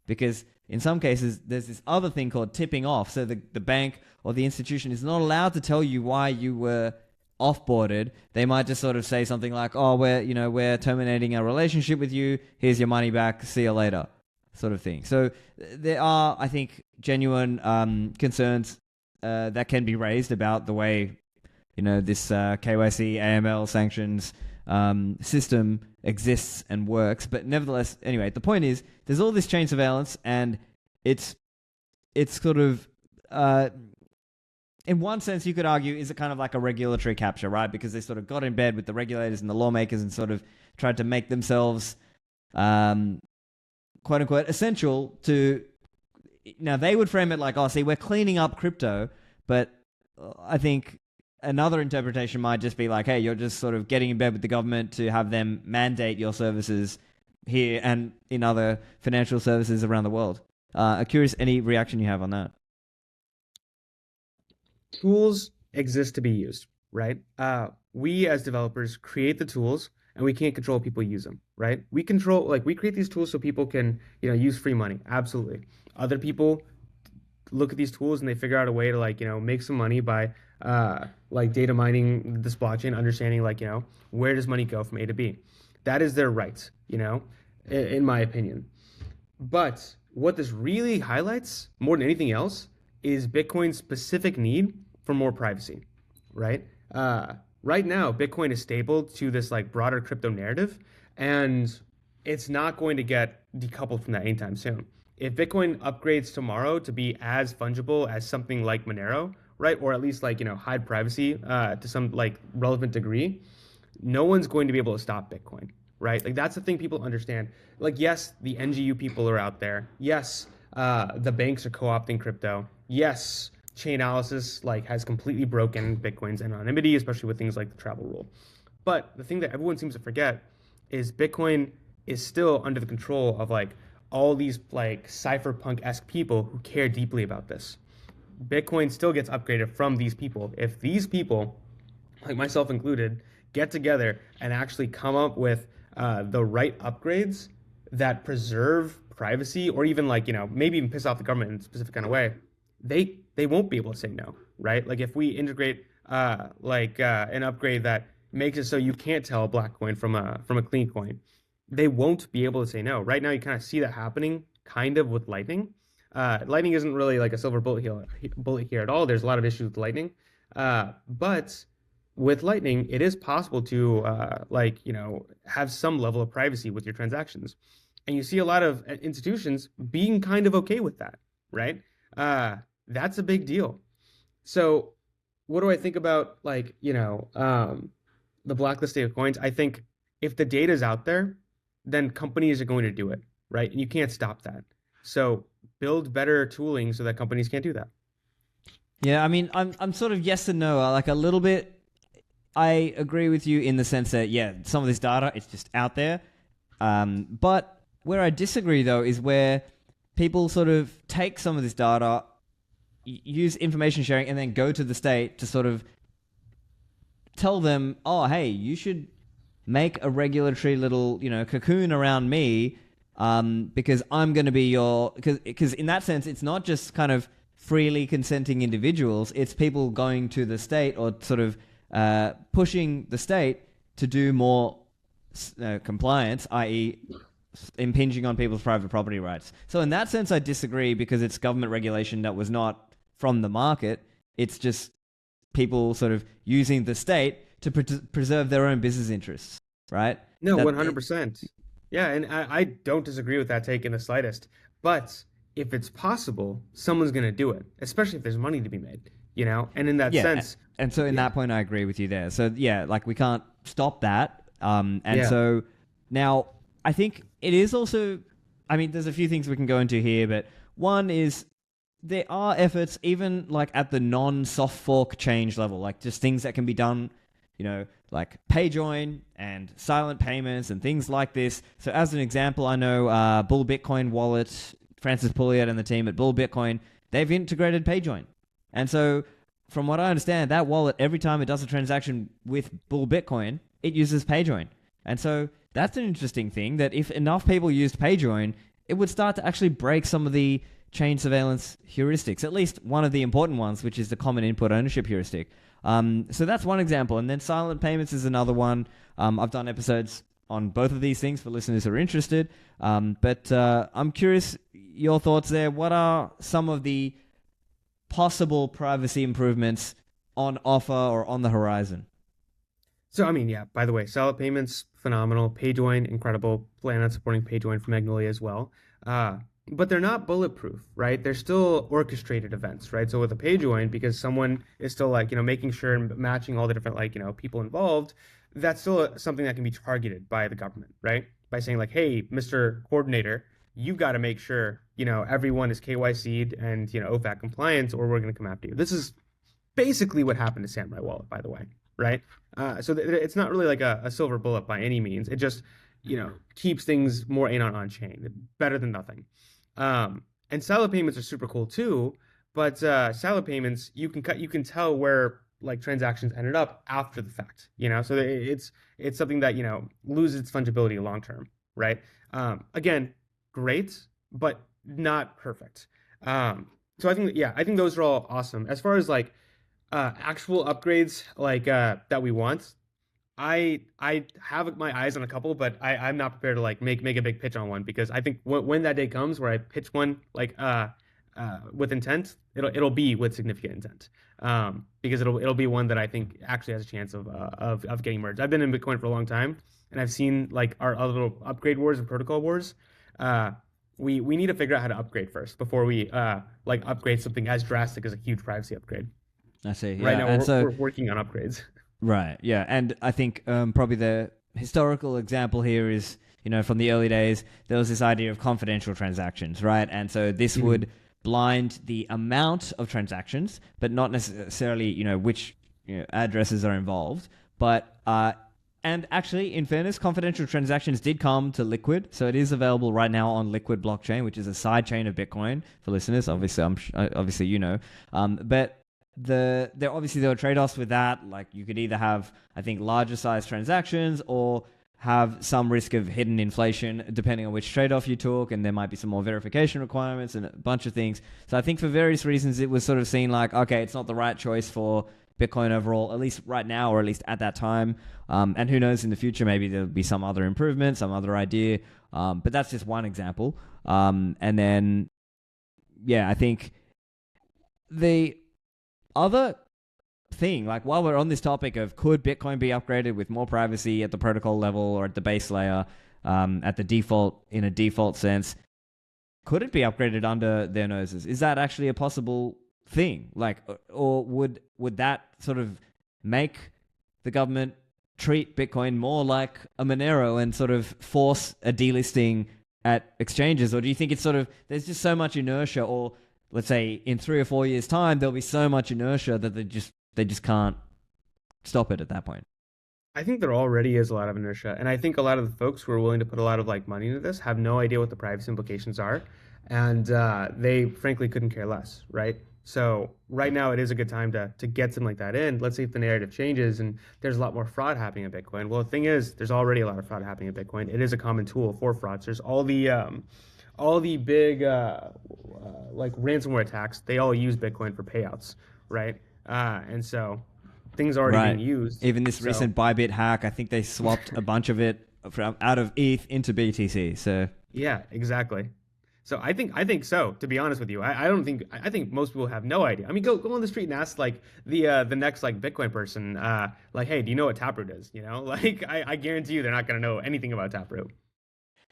Because in some cases, there's this other thing called tipping off. So the bank or the institution is not allowed to tell you why you were offboarded, they might just sort of say something like, "Oh, we're terminating our relationship with you. Here's your money back. See you later," sort of thing. So there are, I think, genuine concerns that can be raised about the way this KYC AML sanctions system exists and works. But nevertheless, anyway, the point is, there's all this chain surveillance, and it's sort of in one sense, you could argue, is it kind of like a regulatory capture, right? Because they sort of got in bed with the regulators and the lawmakers and sort of tried to make themselves, quote unquote, essential to. Now, they would frame it like, oh, see, we're cleaning up crypto, but I think another interpretation might just be like, hey, you're just sort of getting in bed with the government to have them mandate your services here and in other financial services around the world. I'm curious, any reaction you have on that? Tools exist to be used, right? We as developers create the tools, and we can't control people use them, right? We create these tools so people can, use free money. Absolutely. Other people look at these tools and they figure out a way to make some money by data mining this blockchain, understanding where does money go from A to B. That is their right, in my opinion. But what this really highlights more than anything else is Bitcoin's specific need for more privacy, right? Right now, Bitcoin is stable to this broader crypto narrative, and it's not going to get decoupled from that anytime soon. If Bitcoin upgrades tomorrow to be as fungible as something like Monero, right, or at least hide privacy to some relevant degree, no one's going to be able to stop Bitcoin, right? That's the thing people understand. Yes, the NGU people are out there. Yes, the banks are co-opting crypto. Yes, Chainalysis has completely broken Bitcoin's anonymity, especially with things like the travel rule. But the thing that everyone seems to forget is Bitcoin is still under the control of all these cypherpunk-esque people who care deeply about this. Bitcoin still gets upgraded from these people. If these people, like myself included, get together and actually come up with the right upgrades that preserve privacy, or even maybe even piss off the government in a specific kind of way, they won't be able to say no, right? If we integrate an upgrade that makes it so you can't tell a black coin from a clean coin, they won't be able to say no. Right now, you kind of see that happening kind of with Lightning. Lightning isn't really a silver bullet here at all. There's a lot of issues with Lightning. But with Lightning, it is possible to have some level of privacy with your transactions. And you see a lot of institutions being kind of okay with that, right? That's a big deal. So what do I think about the blacklisting of coins? I think if the data is out there, then companies are going to do it, right? And you can't stop that. So build better tooling so that companies can't do that. Yeah, I mean, I'm sort of yes and no. A little bit. I agree with you in the sense that some of this data it's just out there. But where I disagree though is where people sort of take some of this data, use information sharing, and then go to the state to sort of tell them, oh, hey, you should make a regulatory little, cocoon around me, because I'm going to be because in that sense, it's not just kind of freely consenting individuals. It's people going to the state or sort of pushing the state to do more compliance, i.e. impinging on people's private property rights. So in that sense, I disagree because it's government regulation that was not from the market. It's just people sort of using the state to preserve their own business interests, right? No, 100%. Yeah, and I don't disagree with that take in the slightest. But if it's possible, someone's going to do it, especially if there's money to be made, And in that sense... And so in that point, I agree with you there. So we can't stop that. So now I think it is also... I mean, there's a few things we can go into here, but one is there are efforts even at the non-soft fork change level, just things that can be done, like PayJoin and silent payments and things like this. So as an example, I know Bull Bitcoin Wallet, Francis Pouliot and the team at Bull Bitcoin, they've integrated PayJoin. And so from what I understand, that wallet, every time it does a transaction with Bull Bitcoin, it uses PayJoin. And so that's an interesting thing, that if enough people used PayJoin, it would start to actually break some of the chain surveillance heuristics, at least one of the important ones, which is the common input ownership heuristic. So that's one example. And then silent payments is another one. I've done episodes on both of these things for listeners who are interested. But I'm curious your thoughts there. What are some of the possible privacy improvements on offer or on the horizon? So, I mean, yeah, by the way, solid payments, phenomenal. PayJoin, incredible. Plan on supporting PayJoin from Magnolia as well. Uh, but they're not bulletproof, right? They're still orchestrated events, right? So with a PayJoin, because someone is still like, making sure and matching all the different like, people involved, that's still something that can be targeted by the government, right? By saying like, hey, Mr. Coordinator, you got to make sure, everyone is KYC'd and, OFAC compliant, or we're going to come after you. This is basically what happened to Samurai Wallet, by the way, right? It's not really like a silver bullet by any means. It just, keeps things more anon on chain, better than nothing. And salad payments are super cool too, but salad payments you can tell where like transactions ended up after the fact, So it's something that loses its fungibility long term, right? Again, great, but not perfect. So I think those are all awesome. As far as like actual upgrades like that we want, I have my eyes on a couple, but I'm not prepared to like make a big pitch on one because I think when that day comes where I pitch one like with intent, it'll be with significant intent. Because it'll be one that I think actually has a chance of getting merged. I've been in Bitcoin for a long time, and I've seen like our little upgrade wars and protocol wars. We need to figure out how to upgrade first before we like upgrade something as drastic as a huge privacy upgrade. I see. Yeah. Right now, And we're working on upgrades. Right. Yeah. And I think probably the historical example here is, from the early days, there was this idea of confidential transactions, right? And so this would blind the amount of transactions, but not necessarily, which addresses are involved. But and actually, in fairness, confidential transactions did come to Liquid, so it is available right now on Liquid blockchain, which is a side chain of Bitcoin for listeners. Obviously, obviously but there were trade-offs with that. Like you could either have, I think, larger size transactions or have some risk of hidden inflation depending on which trade-off you took, and there might be some more verification requirements and a bunch of things. So I think for various reasons it was sort of seen like, okay, it's not the right choice for Bitcoin overall, at least right now, or at least at that time. And who knows, in the future, maybe there'll be some other improvement, some other idea. But that's just one example. And then, yeah, I think the other thing, like while we're on this topic of could Bitcoin be upgraded with more privacy at the protocol level or at the base layer, at the default, in a default sense, could it be upgraded under their noses? Is that actually a possible thing? Like, or would that sort of make the government treat Bitcoin more like a Monero and sort of force a delisting at exchanges? Or do you think it's sort of, there's just so much inertia, or let's say in 3 or 4 years' time, there'll be so much inertia that they just can't stop it at that point? I think there already is a lot of inertia, and I think a lot of the folks who are willing to put a lot of like money into this have no idea what the privacy implications are, and they frankly couldn't care less, right? So right now it is a good time to get something like that in. Let's see if the narrative changes and there's a lot more fraud happening in Bitcoin. Well, the thing is, there's already a lot of fraud happening in Bitcoin. It is a common tool for fraudsters. All the big like ransomware attacks, they all use Bitcoin for payouts, right? And so things are already being used. Even this recent Bybit hack, I think they swapped a bunch of it from out of ETH into BTC. So yeah, exactly. So I think so. To be honest with you, I think most people have no idea. I mean, go on the street and ask like the next like Bitcoin person, like, hey, do you know what Taproot is? Like I guarantee you they're not going to know anything about Taproot.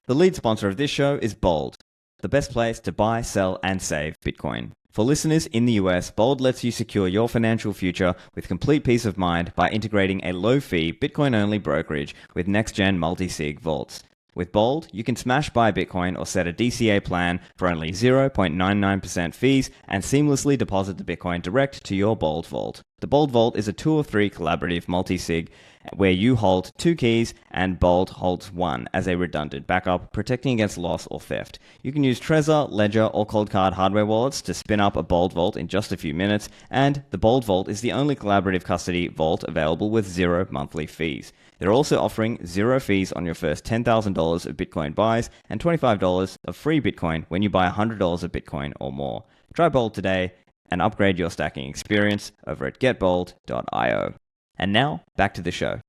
The lead sponsor of this show is Bold, the best place to buy, sell, and save Bitcoin. For listeners in the US, Bold lets you secure your financial future with complete peace of mind by integrating a low-fee, Bitcoin-only brokerage with next-gen multi-sig vaults. With Bold, you can smash buy Bitcoin or set a DCA plan for only 0.99% fees and seamlessly deposit the Bitcoin direct to your Bold vault. The Bold Vault is a 2 or 3 collaborative multi-sig where you hold 2 keys and Bold holds 1 as a redundant backup, protecting against loss or theft. You can use Trezor, Ledger, or Cold Card hardware wallets to spin up a Bold Vault in just a few minutes, and the Bold Vault is the only collaborative custody vault available with 0 monthly fees. They're also offering 0 fees on your first $10,000 of Bitcoin buys and $25 of free Bitcoin when you buy $100 of Bitcoin or more. Try Bold today and upgrade your stacking experience over at getbold.io. And now, back to the show.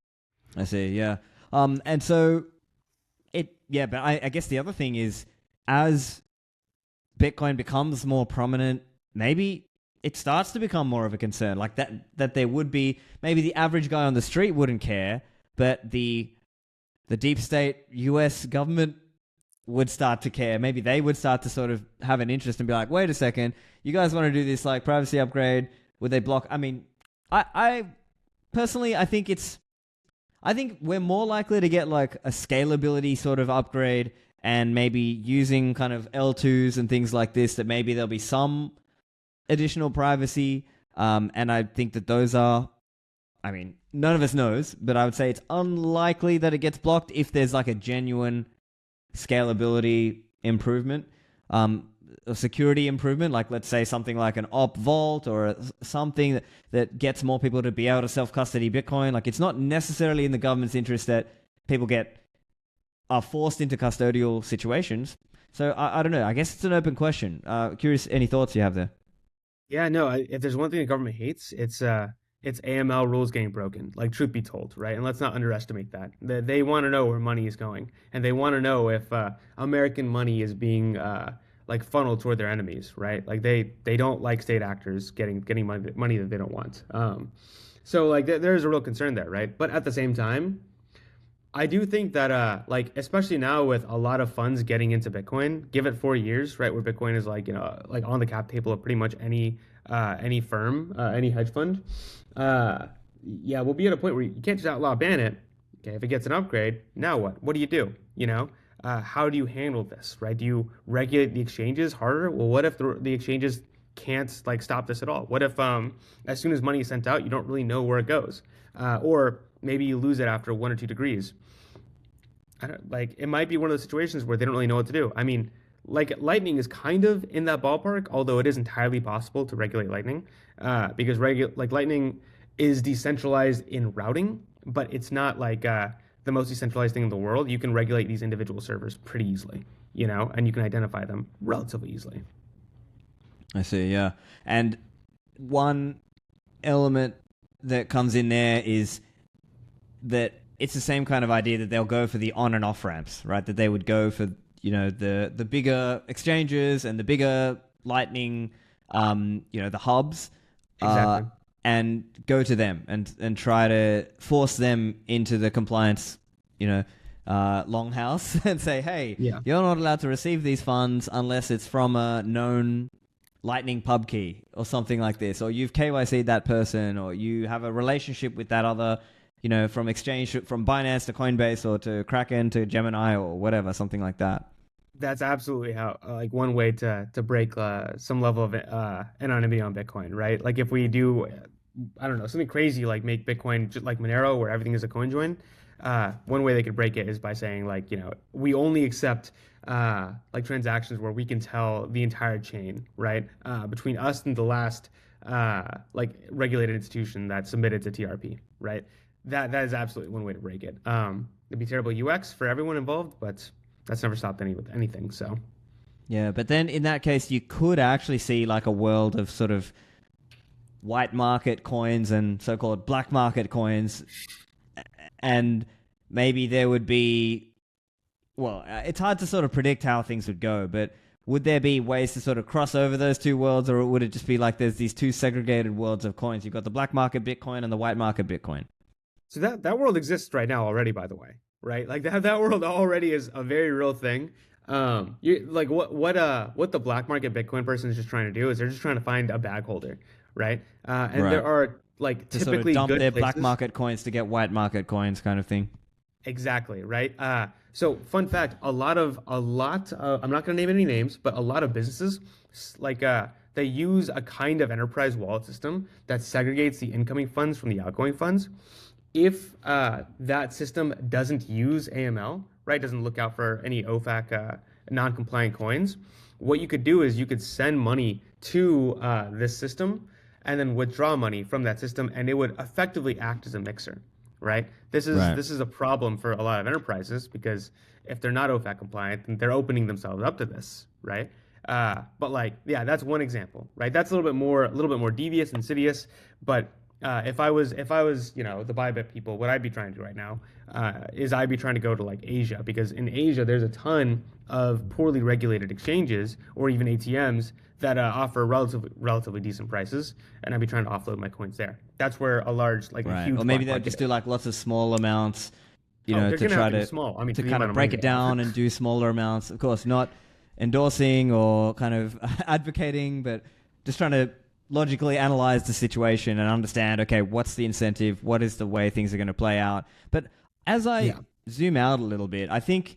I see, yeah. And so but I guess the other thing is, as Bitcoin becomes more prominent, maybe it starts to become more of a concern. Like that there would be, maybe the average guy on the street wouldn't care, but the deep state US government would start to care. Maybe they would start to sort of have an interest and be like, wait a second, you guys want to do this like privacy upgrade? Would they block? I mean, I personally, I think we're more likely to get like a scalability sort of upgrade, and maybe using kind of L2s and things like this, that maybe there'll be some additional privacy. And I think that those are, I mean, none of us knows, but I would say it's unlikely that it gets blocked if there's like a genuine scalability improvement, a security improvement, like let's say something like an op vault or something that gets more people to be able to self-custody Bitcoin. Like, it's not necessarily in the government's interest that people are forced into custodial situations. So I don't know. I guess it's an open question. Curious, any thoughts you have there? Yeah, no, if there's one thing the government hates, it's AML rules getting broken. Like, truth be told, right? And let's not underestimate that. They want to know where money is going, and they want to know if American money is being like funneled toward their enemies, right? Like they don't like state actors getting money that they don't want. So like there's a real concern there, right? But at the same time, I do think that like especially now with a lot of funds getting into Bitcoin, give it 4 years, right, where Bitcoin is like, like on the cap table of pretty much any firm, any hedge fund. Yeah, we'll be at a point where you can't just outlaw ban it. Okay, if it gets an upgrade, now what? What do you do? How do you handle this, right? Do you regulate the exchanges harder? Well, what if the exchanges can't like stop this at all? What if as soon as money is sent out, you don't really know where it goes, or maybe you lose it after 1 or 2 degrees? Like it might be one of those situations where they don't really know what to do. I mean, like Lightning is kind of in that ballpark, although it is entirely possible to regulate Lightning, because like Lightning is decentralized in routing, but it's not like the most decentralized thing in the world. You can regulate these individual servers pretty easily, and you can identify them relatively easily. I see, yeah. And one element that comes in there is that it's the same kind of idea that they'll go for the on and off ramps, right? That they would go for, the bigger exchanges and the bigger Lightning, the hubs, Exactly. and go to them and try to force them into the compliance, longhouse and say, hey, Yeah. you're not allowed to receive these funds unless it's from a known Lightning pub key or something like this, or you've KYC'd that person, or you have a relationship with that other, from exchange, from Binance to Coinbase or to Kraken to Gemini or whatever, something like that. That's absolutely how like one way to break some level of anonymity on Bitcoin, right? Like if we do, I don't know, something crazy like make Bitcoin just like Monero, where everything is a coin join. One way they could break it is by saying like, we only accept like transactions where we can tell the entire chain, right? Between us and the last like regulated institution that submitted to TRP, right? That is absolutely one way to break it. It'd be terrible UX for everyone involved, but that's never stopped anything. So Yeah, but then in that case, you could actually see like a world of sort of white market coins and so-called black market coins, and maybe there would be, well, it's hard to sort of predict how things would go, but would there be ways to sort of cross over those two worlds, or would it just be like there's these two segregated worlds of coins? You've got the black market Bitcoin and the white market Bitcoin. so that world exists right now already, by the way, right? Like that world already is a very real thing. You like what the black market Bitcoin person is just trying to do is they're just trying to find a bag holder, right? And Right. there are like To sort of typically dump good their black places. market coins to get white market coins kind of thing. Exactly, right? So fun fact, I'm not going to name any names, but a lot of businesses like they use a kind of enterprise wallet system that segregates the incoming funds from the outgoing funds. If that system doesn't use AML, right, doesn't look out for any OFAC non-compliant coins, what you could do is you could send money to this system and then withdraw money from that system, and it would effectively act as a mixer, right? This is Right. this is a problem for a lot of enterprises because if they're not OFAC compliant, then they're opening themselves up to this, right? But like, yeah, that's one example, right? That's a little bit more devious, insidious. But if I was, the Bybit people, what I'd be trying to do right now is I'd be trying to go to like Asia, because in Asia there's a ton of poorly regulated exchanges or even ATMs that offer relatively decent prices, and I'd be trying to offload my coins there. That's where a large, like a Right. Or huge maybe black they'll market just do is. like lots of small amounts, Oh, they're to gonna have try to be small. I mean, to for the kind amount of of money break they it have. down and do smaller amounts. Of course, not endorsing or kind of advocating, but just trying to logically analyze the situation and understand, okay, what's the incentive? What is the way things are going to play out? But as I Yeah. zoom out a little bit, I think,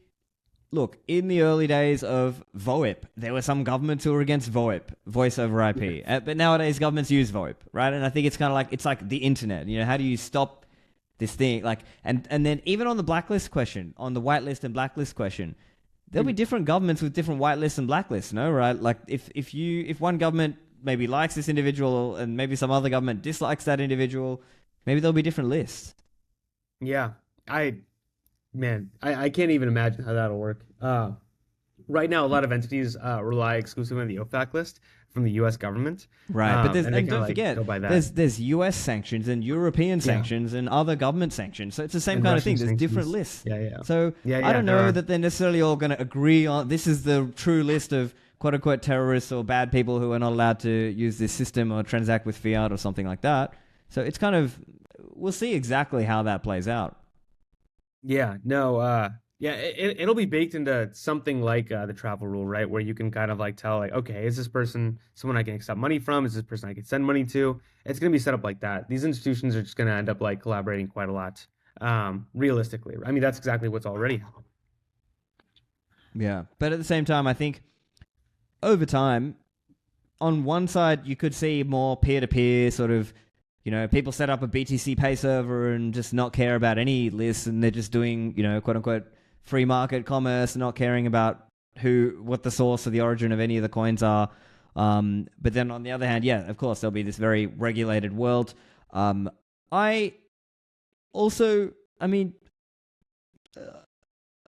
look, in the early days of VoIP, there were some governments who were against VoIP, voice over Yeah. IP. But nowadays, governments use VoIP, right? And I think it's kind of like, it's like the internet. How do you stop this thing? Like, and then even on the blacklist question, on the whitelist and blacklist question, there'll be different governments with different whitelists and blacklists, no? Right? Like, if one government maybe likes this individual and maybe some other government dislikes that individual, maybe there'll be different lists. Yeah. I Man, I can't even imagine how that'll work. Right now, a lot of entities rely exclusively on the OFAC list from the U.S. government, Right, but and they kind of don't like forget, go by that. there's US sanctions and European Yeah, sanctions and other government sanctions. So it's the same and kind of Russian thing. There's different sanctions. lists. Yeah, yeah, So yeah, I yeah. don't There know are. that they're necessarily all going to agree on this is the true list of quote unquote terrorists or bad people who are not allowed to use this system or transact with fiat or something like that. So it's kind of, we'll see exactly how that plays out. Yeah, no, yeah, it'll be baked into something like the travel rule, right? Where you can kind of like tell, like, okay, is this person someone I can accept money from? Is this person I can send money to? It's gonna be set up like that. These institutions are just gonna end up like collaborating quite a lot, realistically. I mean, that's exactly what's already happening. Yeah. But at the same time, I think over time, on one side, you could see more peer to peer sort of, people set up a BTC Pay server and just not care about any lists, and they're just doing, quote unquote, free market commerce, not caring about what the source or the origin of any of the coins are. But then on the other hand, yeah, of course, there'll be this very regulated world. I also, I mean,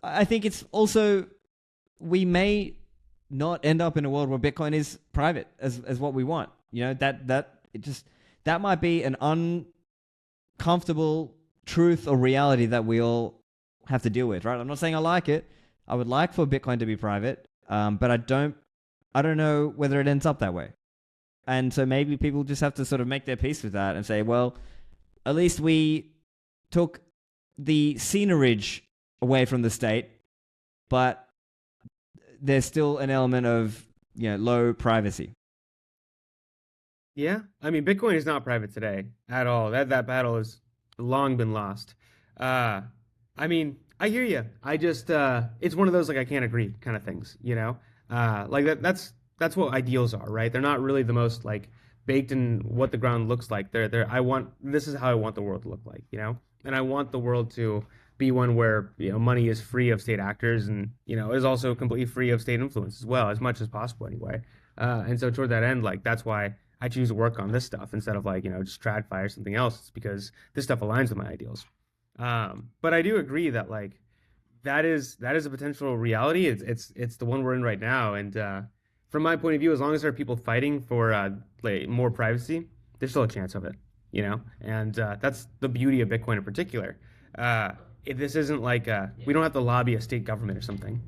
I think it's also, we may not end up in a world where Bitcoin is private as what we want. That might be an uncomfortable truth or reality that we all have to deal with, right? I'm not saying I like it. I would like for Bitcoin to be private, but I don't know whether it ends up that way. And so maybe people just have to sort of make their peace with that and say, well, at least we took the scenerage away from the state, but there's still an element of low privacy. Yeah, I mean, Bitcoin is not private today at all. That battle has long been lost. Uh, I mean, I hear you. I just it's one of those like I can't agree kind of things, you know. Like that's what ideals are, right? They're not really the most like baked in what the ground looks like. They're I want this is how I want the world to look like, you know, and I want the world to be one where money is free of state actors and is also completely free of state influence as well, as much as possible anyway. And so toward that end, like that's why I choose to work on this stuff instead of like just TradFi or something else. It's because this stuff aligns with my ideals. But I do agree that like that is a potential reality. It's the one we're in right now, and from my point of view, as long as there are people fighting for like more privacy, there's still a chance of it, and that's the beauty of Bitcoin in particular. This isn't like we don't have to lobby a state government or something,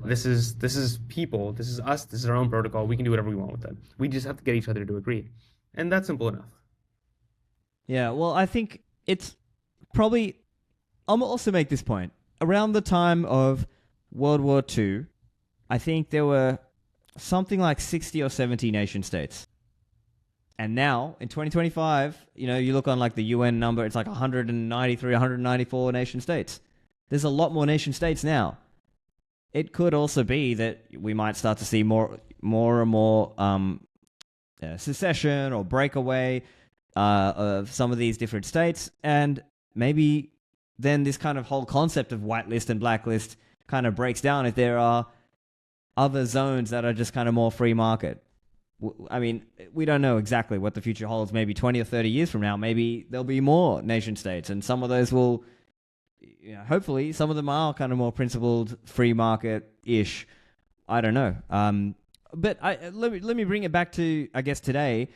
This is people, this is us, this is our own protocol. We can do whatever we want with it. We just have to get each other to agree, and that's simple enough. Yeah, well, I think it's probably. I'll also make this point. Around the time of World War II, I think there were something like 60 or 70 nation states. And now, in 2025, you look on like the UN number, it's like 193, 194 nation states. There's a lot more nation states now. It could also be that we might start to see more and more secession or breakaway of some of these different states. And maybe then this kind of whole concept of whitelist and blacklist kind of breaks down if there are other zones that are just kind of more free market. I mean, we don't know exactly what the future holds. Maybe 20 or 30 years from now, maybe there'll be more nation states, and some of those will, hopefully, some of them are kind of more principled, free market-ish. I don't know. but let me bring it back to, I guess, today.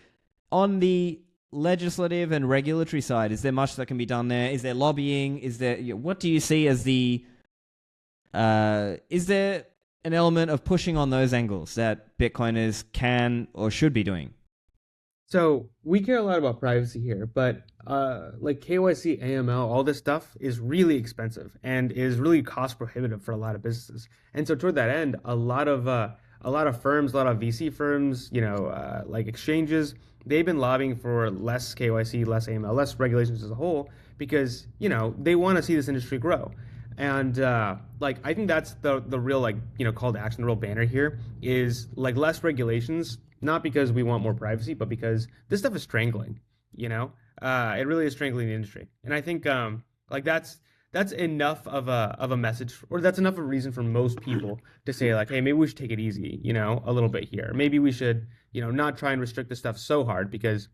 On the legislative and regulatory side, is there much that can be done there? Is there lobbying? Is there, what do you see as the is there an element of pushing on those angles that Bitcoiners can or should be doing? So we care a lot about privacy here, but like KYC, AML, all this stuff is really expensive and is really cost prohibitive for a lot of businesses. And so toward that end, a lot of firms, a lot of VC firms, like exchanges, they've been lobbying for less KYC, less AML, less regulations as a whole because they want to see this industry grow. And like I think that's the real call to action, the real banner here is like less regulations, not because we want more privacy, but because this stuff is strangling. It really is strangling the industry. And I think like that's enough of a message, or that's enough of a reason for most people to say like, hey, maybe we should take it easy, a little bit here. Maybe we should, not try and restrict this stuff so hard because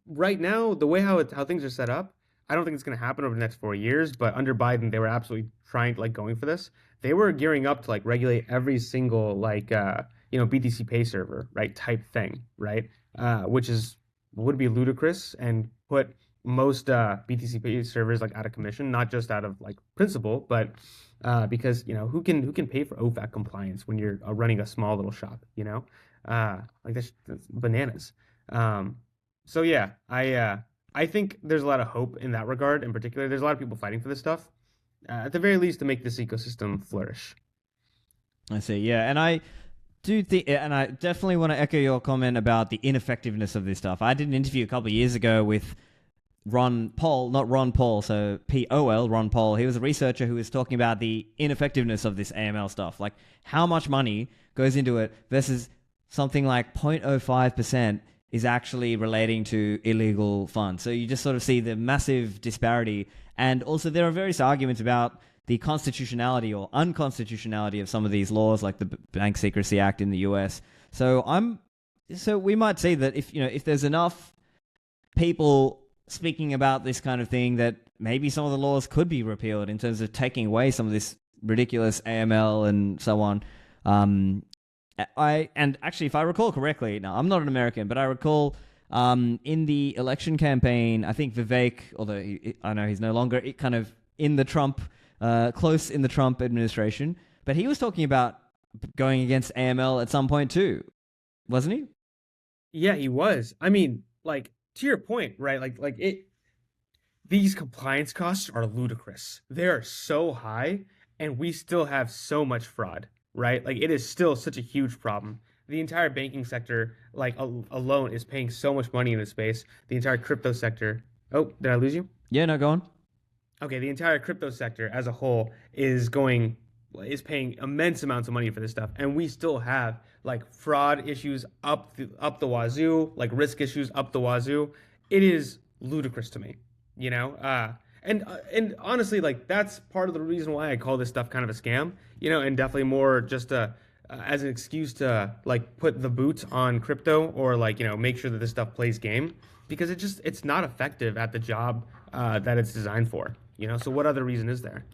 right now the way how things are set up, I don't think it's going to happen over the next 4 years. But under Biden, they were absolutely trying like going for this. They were gearing up to like regulate every single BTC Pay server, right, type thing, right, which would be ludicrous and put most BTC Pay servers like out of commission, not just out of like principle, but because who can pay for OFAC compliance when you're running a small little shop, like that's bananas. So yeah, I think there's a lot of hope in that regard. In particular, there's a lot of people fighting for this stuff, at the very least, to make this ecosystem flourish. I see. Yeah, and I do think, and I definitely want to echo your comment about the ineffectiveness of this stuff. I did an interview a couple of years ago with Ron Paul, not Ron Paul, so Pol, Ron Paul. He was a researcher who was talking about the ineffectiveness of this AML stuff, like how much money goes into it versus something like 0.05% is actually relating to illegal funds. So you just sort of see the massive disparity. And also there are various arguments about the constitutionality or unconstitutionality of some of these laws, like the Bank Secrecy Act in the US. So we might say that if there's enough people speaking about this kind of thing, that maybe some of the laws could be repealed in terms of taking away some of this ridiculous AML and so on. And actually, if I recall correctly, now I'm not an American, but I recall in the election campaign, I think Vivek, although I know he's no longer kind of in the Trump, close in the Trump administration, but he was talking about going against AML at some point too, wasn't he? Yeah, he was. I mean, like to your point, right? These compliance costs are ludicrous. They are so high, and we still have so much fraud, right? Like it is still such a huge problem. The entire banking sector, alone, is paying so much money in this space. The entire crypto sector. Oh, did I lose you? Yeah, no, go on. Okay, the entire crypto sector as a whole is paying immense amounts of money for this stuff, and we still have like fraud issues up the wazoo, like risk issues up the wazoo. It is ludicrous to me, and honestly, like that's part of the reason why I call this stuff kind of a scam, and definitely more just as an excuse to like put the boot on crypto or make sure that this stuff plays game because it's not effective at the job that it's designed for. So what other reason is there?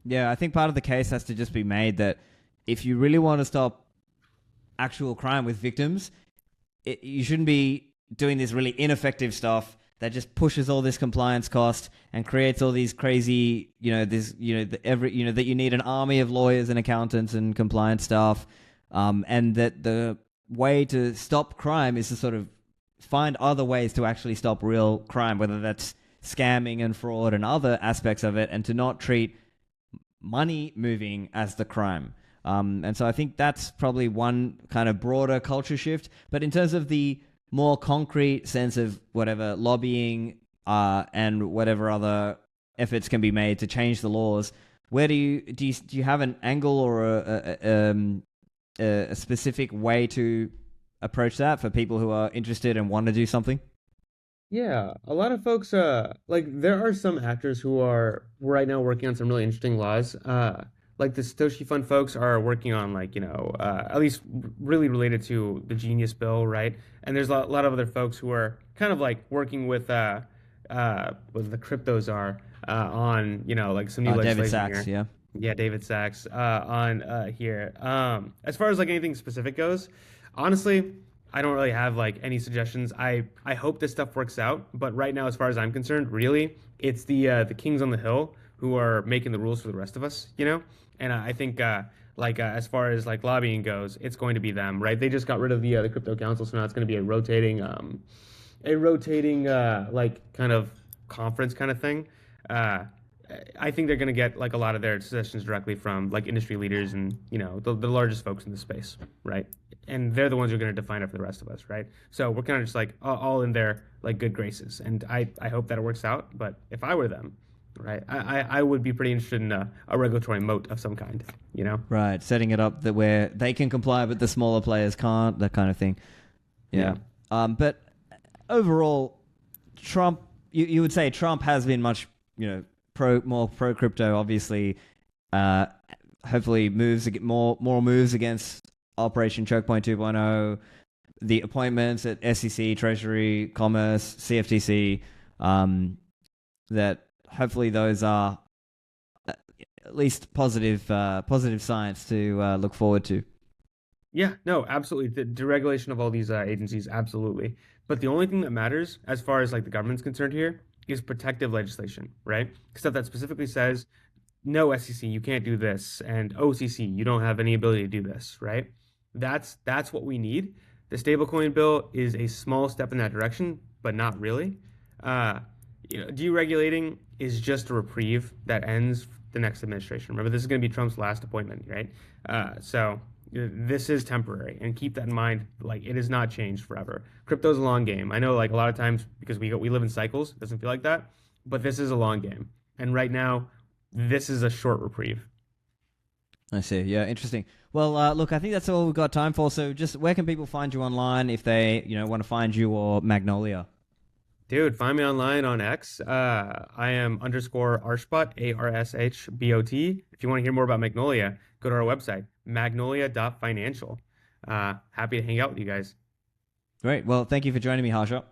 Yeah, I think part of the case has to just be made that if you really want to stop actual crime with victims, you shouldn't be doing this really ineffective stuff that just pushes all this compliance cost and creates all these crazy, that you need an army of lawyers and accountants and compliance staff, and that the way to stop crime is to sort of find other ways to actually stop real crime, whether that's scamming and fraud and other aspects of it, and to not treat money moving as the crime. And so I think that's probably one kind of broader culture shift. But in terms of the more concrete sense of whatever lobbying and whatever other efforts can be made to change the laws, where do you have an angle or a specific way to approach that for people who are interested and want to do something? Yeah, a lot of folks, there are some actors who are right now working on some really interesting laws. Like the Satoshi Fund folks are working on at least really related to the Genius Bill, right? And there's a lot of other folks who are kind of like working with the cryptos are on, like some new David legislation Sachs, here. yeah. Yeah, David Sachs on here. As far as like anything specific goes, honestly, I don't really have like any suggestions. I hope this stuff works out, but right now, as far as I'm concerned, really, it's the kings on the hill who are making the rules for the rest of us, you know. And I think as far as like lobbying goes, it's going to be them, right? They just got rid of the crypto council, so now it's going to be a rotating like kind of conference kind of thing. Uh, I think they're going to get like a lot of their suggestions directly from like industry leaders and the largest folks in the space, right? And they're the ones who are going to define it for the rest of us, right? So we're kind of just like all in their like good graces, and I hope that it works out. But if I were them, right, I would be pretty interested in a regulatory moat of some kind, you know? Right, setting it up that where they can comply, but the smaller players can't, that kind of thing. Yeah. Yeah. But overall, Trump, you would say Trump has been much, more pro crypto. Obviously, hopefully more moves against Operation Chokepoint 2.0, the appointments at SEC, Treasury, Commerce, CFTC. That hopefully those are at least positive science to look forward to. Yeah, no, absolutely. The deregulation of all these agencies, absolutely. But the only thing that matters, as far as like the government's concerned here, is protective legislation, right? Stuff that specifically says, no SEC, you can't do this, and OCC, you don't have any ability to do this, right? That's what we need. The stablecoin bill is a small step in that direction, but not really. Uh, deregulating is just a reprieve that ends the next administration. Remember, this is going to be Trump's last appointment, right? So this is temporary, and keep that in mind. Like, it has not changed forever. Crypto's a long game. I know, like, a lot of times because we live in cycles, it doesn't feel like that, but this is a long game. And right now, this is a short reprieve. I see. Yeah, interesting. Well, look, I think that's all we've got time for. So, just where can people find you online if they, want to find you or Magnolia? Dude, find me online on X. I am underscore Arshbot, ARSHBOT. If you want to hear more about Magnolia, go to our website, magnolia.financial. Happy to hang out with you guys. Great. Well, thank you for joining me, Harsha.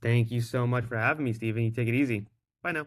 Thank you so much for having me, Steven. You take it easy. Bye now.